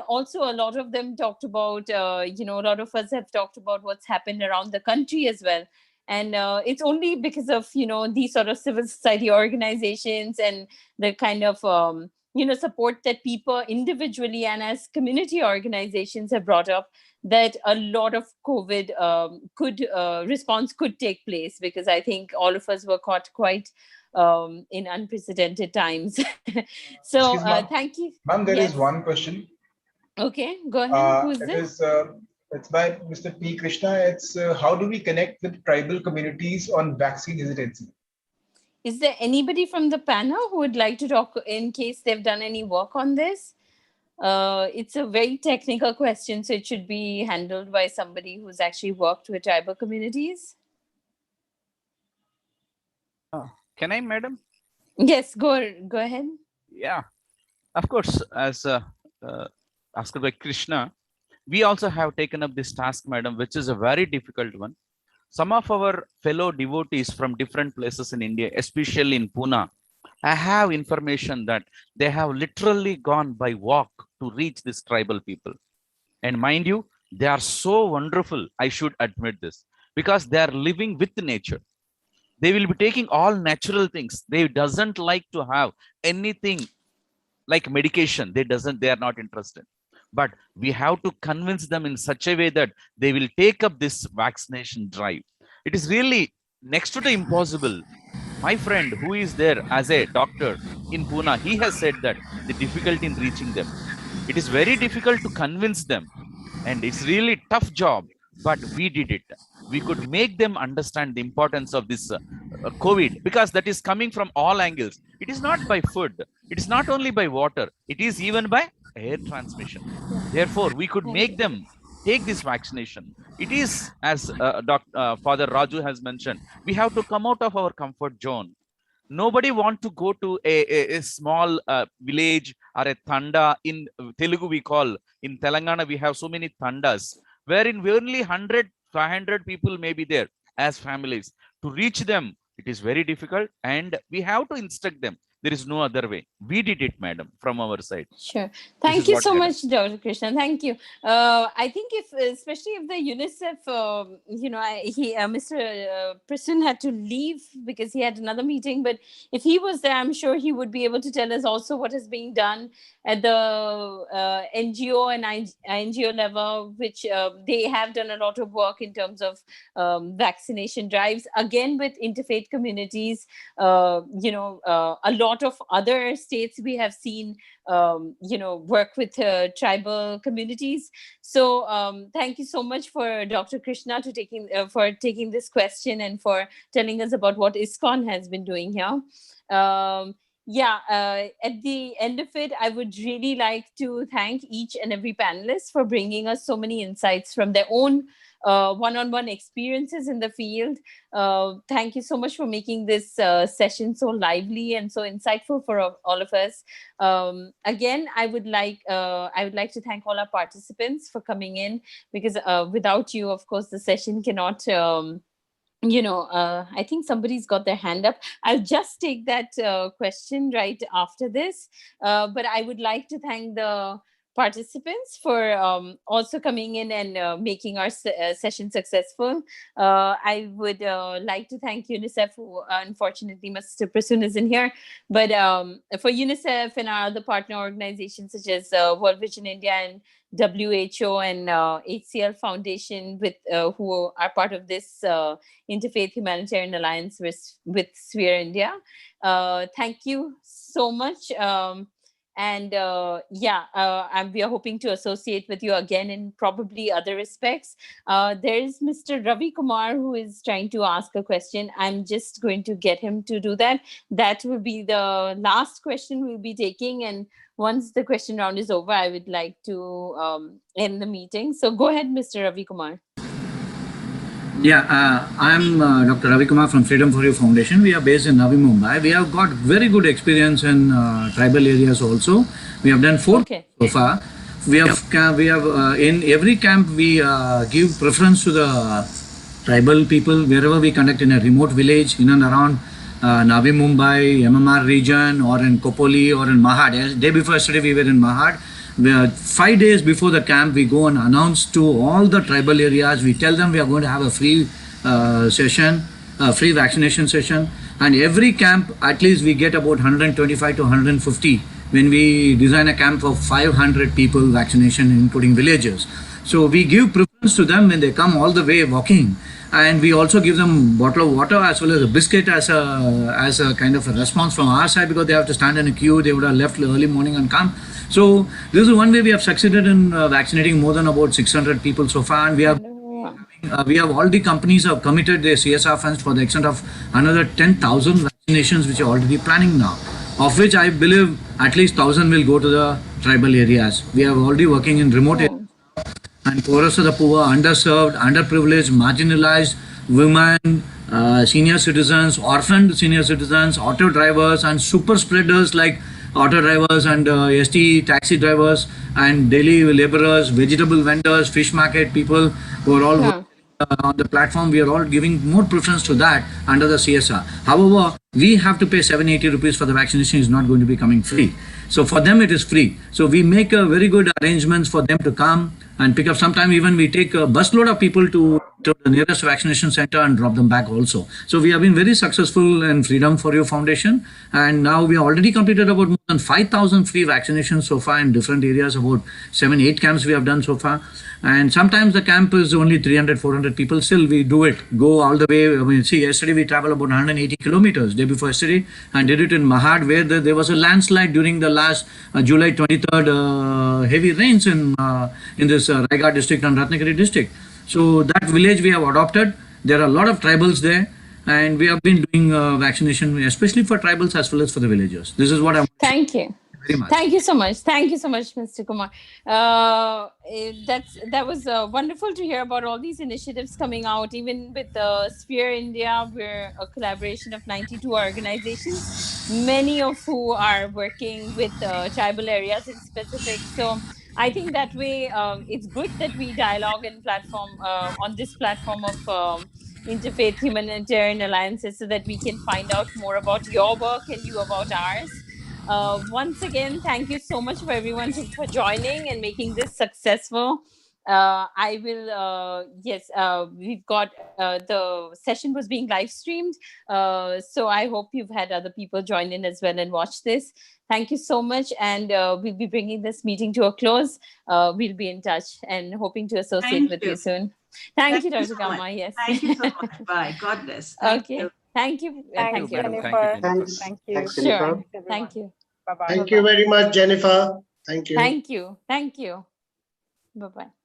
also a lot of them talked about, a lot of us have talked about what's happened around the country as well. And it's only because of, these sort of civil society organizations and the kind of, support that people individually and as community organizations have brought up, that a lot of COVID response could take place, because I think all of us were caught quite in unprecedented times. So thank you. Ma'am, there is one question. Okay, go ahead. Who's this? It's by Mr. P. Krishna. It's how do we connect with tribal communities on vaccine hesitancy? Is there anybody from the panel who would like to talk in case they've done any work on this? It's a very technical question, so it should be handled by somebody who's actually worked with tribal communities. Can I, madam? Yes, go ahead. Yeah, of course, as asked by Krishna, we also have taken up this task, madam, which is a very difficult one. Some of our fellow devotees from different places in India, especially in Pune, I have information that they have literally gone by walk to reach these tribal people. And mind you, they are so wonderful, I should admit this, because they are living with nature. They will be taking all natural things. They doesn't like to have anything like medication. They are not interested. But we have to convince them in such a way that they will take up this vaccination drive. It is really next to the impossible. My friend who is there as a doctor in Pune, he has said that the difficulty in reaching them. It is very difficult to convince them, and it's really tough job, but we did it. We could make them understand the importance of this COVID, because that is coming from all angles. It is not by food. It is not only by water. It is even by air transmission. Therefore, we could make them take this vaccination. It is, as Father Raju has mentioned, we have to come out of our comfort zone. Nobody want to go to a small village or a thanda. In Telugu we call, in Telangana we have so many thandas, wherein only 100, 500 people may be there as families. To reach them, it is very difficult, and we have to instruct them. There is no other way. We did it, madam, from our side. Sure. This Thank is you what so we are much, Dr. Krishna. Thank you. I think if, especially if the UNICEF, Mr. Prasun had to leave because he had another meeting, but if he was there, I'm sure he would be able to tell us also what is being done at the NGO and NGO level, which they have done a lot of work in terms of vaccination drives, again, with interfaith communities. A lot of other states we have seen work with tribal communities. So thank you so much for Dr. Krishna for taking this question and for telling us about what ISKCON has been doing here. At the end of it, I would really like to thank each and every panelist for bringing us so many insights from their own one-on-one experiences in the field. Thank you so much for making this session so lively and so insightful for all of us. Again, I would like to thank all our participants for coming in, because without you, of course, the session cannot. I think somebody's got their hand up. I'll just take that question right after this. But I would like to thank the participants for also coming in and making our session successful. I would like to thank UNICEF, who unfortunately Mr. Prasun isn't here, but for UNICEF and our other partner organizations such as World Vision India and WHO and HCL Foundation, who are part of this Interfaith Humanitarian Alliance with Sphere India. Thank you so much. We are hoping to associate with you again in probably other respects. There is Mr. Ravi Kumar who is trying to ask a question. I'm just going to get him to do that. That will be the last question we'll be taking. And once the question round is over, I would like to end the meeting. So go ahead, Mr. Ravi Kumar. Yeah, I'm Dr. Ravi Kumar from Freedom for You Foundation. We are based in Navi Mumbai. We have got very good experience in tribal areas also. We have done 4 so far. We have in every camp we give preference to the tribal people wherever we conduct in a remote village in and around Navi Mumbai, MMR region, or in Kopoli or in Mahad. Day before yesterday we were in Mahad. 5 days before the camp, we go and announce to all the tribal areas. We tell them we are going to have a free session, free vaccination session. And every camp, at least we get about 125 to 150 when we design a camp for 500 people vaccination, including villagers. So we give preference to them when they come all the way walking. And we also give them bottle of water as well as a biscuit as a kind of a response from our side, because they have to stand in a queue. They would have left early morning and come. So this is one way we have succeeded in vaccinating more than about 600 people so far. And we have all the companies have committed their CSR funds for the extent of another 10,000 vaccinations, which are already planning now, of which I believe at least 1,000 will go to the tribal areas. We are already working in remote areas and poorest of the poor, underserved, underprivileged, marginalized, women, senior citizens, orphaned senior citizens, auto drivers, and super spreaders like auto drivers and ST taxi drivers and daily laborers, vegetable vendors, fish market people who are all on the platform. We are all giving more preference to that under the CSR. However, we have to pay 780 rupees for the vaccination. Is not going to be coming free. So for them it is free. So we make a very good arrangements for them to come and pick up. Sometime even we take a busload of people to the nearest vaccination center and drop them back also. So we have been very successful in Freedom for You Foundation, and now we already completed about more than 5,000 free vaccinations so far in different areas. About 7-8 camps we have done so far. And sometimes the camp is only 300, 400 people. Still we do it. Go all the way. I mean, see, yesterday we traveled about 180 kilometers day before yesterday and did it in Mahad, where there was a landslide during the last July 23rd heavy rains in this Raigad district and Ratnagiri district. So that village we have adopted. There are a lot of tribals there, and we have been doing vaccination, especially for tribals as well as for the villagers. This is what I'm. Thank you. Very much. Thank you so much. Thank you so much, Mr. Kumar. That was wonderful to hear about all these initiatives coming out. Even with Sphere India, we're a collaboration of 92 organizations, many of who are working with tribal areas in specific. So I think that way it's good that we dialogue and platform on this platform of Interfaith Humanitarian Alliances so that we can find out more about your work and you about ours. Once again, thank you so much for everyone for joining and making this successful. I will, yes, we've got the session was being live streamed. So I hope you've had other people join in as well and watch this. Thank you so much. And we'll be bringing this meeting to a close. We'll be in touch and hoping to associate with you soon. Thank you, Dr. Kama. Yes. Thank you so much. Bye. God bless. Okay. Thank you. Thank you, Jennifer. Thank you. Thanks, Jennifer. Sure. Thank you. Bye-bye. Thank you very much, Jennifer. Thank you. Thank you. Thank you. Bye-bye.